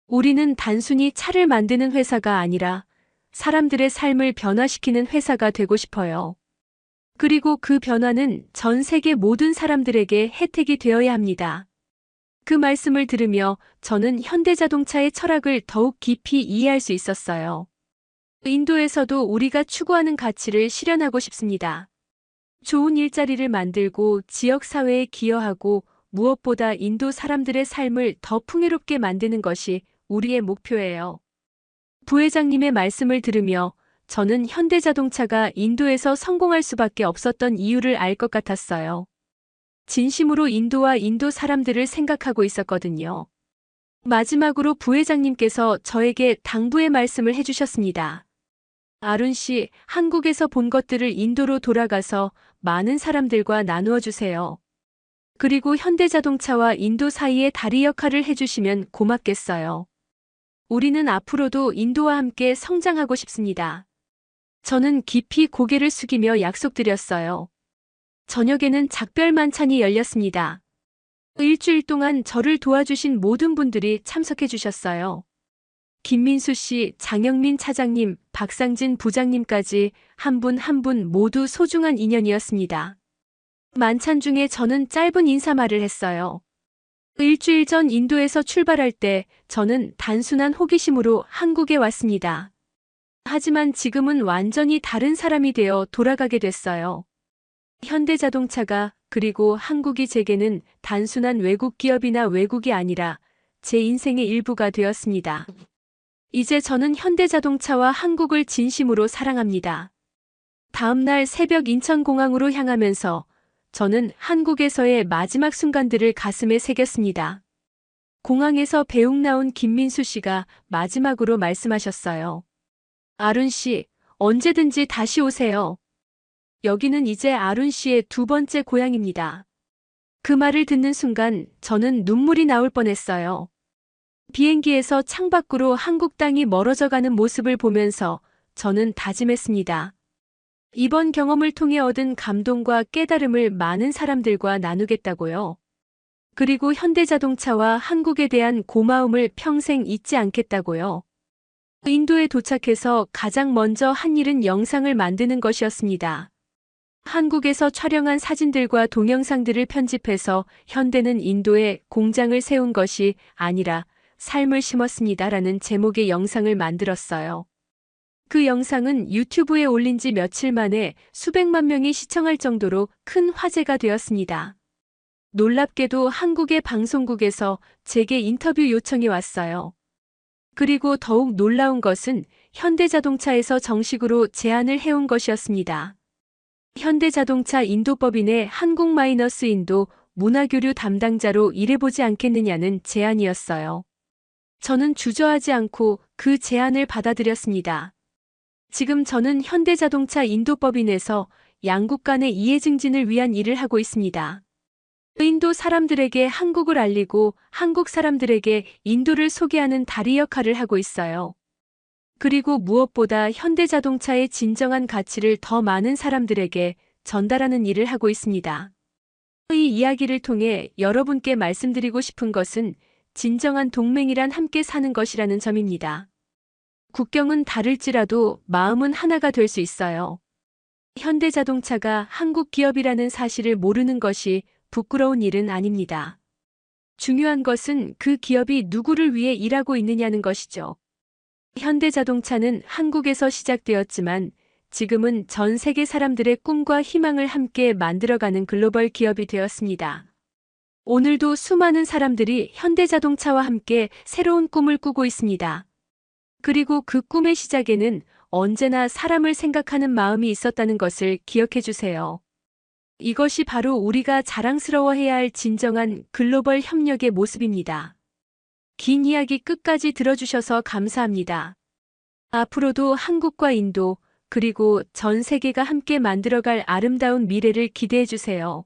우리는 단순히 차를 만드는 회사가 아니라 사람들의 삶을 변화시키는 회사가 되고 싶어요. 그리고 그 변화는 전 세계 모든 사람들에게 혜택이 되어야 합니다. 그 말씀을 들으며 저는 현대자동차의 철학을 더욱 깊이 이해할 수 있었어요. 인도에서도 우리가 추구하는 가치를 실현하고 싶습니다. 좋은 일자리를 만들고 지역사회에 기여하고 무엇보다 인도 사람들의 삶을 더 풍요롭게 만드는 것이 우리의 목표예요. 부회장님의 말씀을 들으며 저는 현대자동차가 인도에서 성공할 수밖에 없었던 이유를 알 것 같았어요. 진심으로 인도와 인도 사람들을 생각하고 있었거든요. 마지막으로 부회장님께서 저에게 당부의 말씀을 해주셨습니다. 아룬 씨, 한국에서 본 것들을 인도로 돌아가서 많은 사람들과 나누어 주세요. 그리고 현대자동차와 인도 사이의 다리 역할을 해주시면 고맙겠어요. 우리는 앞으로도 인도와 함께 성장하고 싶습니다. 저는 깊이 고개를 숙이며 약속드렸어요. 저녁에는 작별 만찬이 열렸습니다. 일주일 동안 저를 도와주신 모든 분들이 참석해 주셨어요. 김민수 씨, 장영민 차장님, 박상진 부장님까지 한 분 한 분 모두 소중한 인연이었습니다. 만찬 중에 저는 짧은 인사말을 했어요. 일주일 전 인도에서 출발할 때 저는 단순한 호기심으로 한국에 왔습니다. 하지만 지금은 완전히 다른 사람이 되어 돌아가게 됐어요. 현대자동차가 그리고 한국이 제게는 단순한 외국 기업이나 외국이 아니라 제 인생의 일부가 되었습니다. 이제 저는 현대자동차와 한국을 진심으로 사랑합니다. 다음 날 새벽 인천공항으로 향하면서 저는 한국에서의 마지막 순간들을 가슴에 새겼습니다. 공항에서 배웅 나온 김민수 씨가 마지막으로 말씀하셨어요. 아룬 씨, 언제든지 다시 오세요. 여기는 이제 아룬 씨의 두 번째 고향입니다. 그 말을 듣는 순간 저는 눈물이 나올 뻔했어요. 비행기에서 창밖으로 한국 땅이 멀어져 가는 모습을 보면서 저는 다짐했습니다. 이번 경험을 통해 얻은 감동과 깨달음을 많은 사람들과 나누겠다고요. 그리고 현대자동차와 한국에 대한 고마움을 평생 잊지 않겠다고요. 인도에 도착해서 가장 먼저 한 일은 영상을 만드는 것이었습니다. 한국에서 촬영한 사진들과 동영상들을 편집해서 현대는 인도에 공장을 세운 것이 아니라 삶을 심었습니다라는 제목의 영상을 만들었어요. 그 영상은 유튜브에 올린 지 며칠 만에 수백만 명이 시청할 정도로 큰 화제가 되었습니다. 놀랍게도 한국의 방송국에서 제게 인터뷰 요청이 왔어요. 그리고 더욱 놀라운 것은 현대자동차에서 정식으로 제안을 해온 것이었습니다. 현대자동차 인도법인의 한국-인도 문화교류 담당자로 일해보지 않겠느냐는 제안이었어요. 저는 주저하지 않고 그 제안을 받아들였습니다. 지금 저는 현대자동차 인도법인에서 양국 간의 이해 증진을 위한 일을 하고 있습니다. 인도 사람들에게 한국을 알리고 한국 사람들에게 인도를 소개하는 다리 역할을 하고 있어요. 그리고 무엇보다 현대자동차의 진정한 가치를 더 많은 사람들에게 전달하는 일을 하고 있습니다. 이 이야기를 통해 여러분께 말씀드리고 싶은 것은 진정한 동맹이란 함께 사는 것이라는 점입니다. 국경은 다를지라도 마음은 하나가 될 수 있어요. 현대자동차가 한국 기업이라는 사실을 모르는 것이 부끄러운 일은 아닙니다. 중요한 것은 그 기업이 누구를 위해 일하고 있느냐는 것이죠. 현대자동차는 한국에서 시작되었지만 지금은 전 세계 사람들의 꿈과 희망을 함께 만들어가는 글로벌 기업이 되었습니다. 오늘도 수많은 사람들이 현대자동차와 함께 새로운 꿈을 꾸고 있습니다. 그리고 그 꿈의 시작에는 언제나 사람을 생각하는 마음이 있었다는 것을 기억해 주세요. 이것이 바로 우리가 자랑스러워해야 할 진정한 글로벌 협력의 모습입니다. 긴 이야기 끝까지 들어주셔서 감사합니다. 앞으로도 한국과 인도, 그리고 전 세계가 함께 만들어갈 아름다운 미래를 기대해 주세요.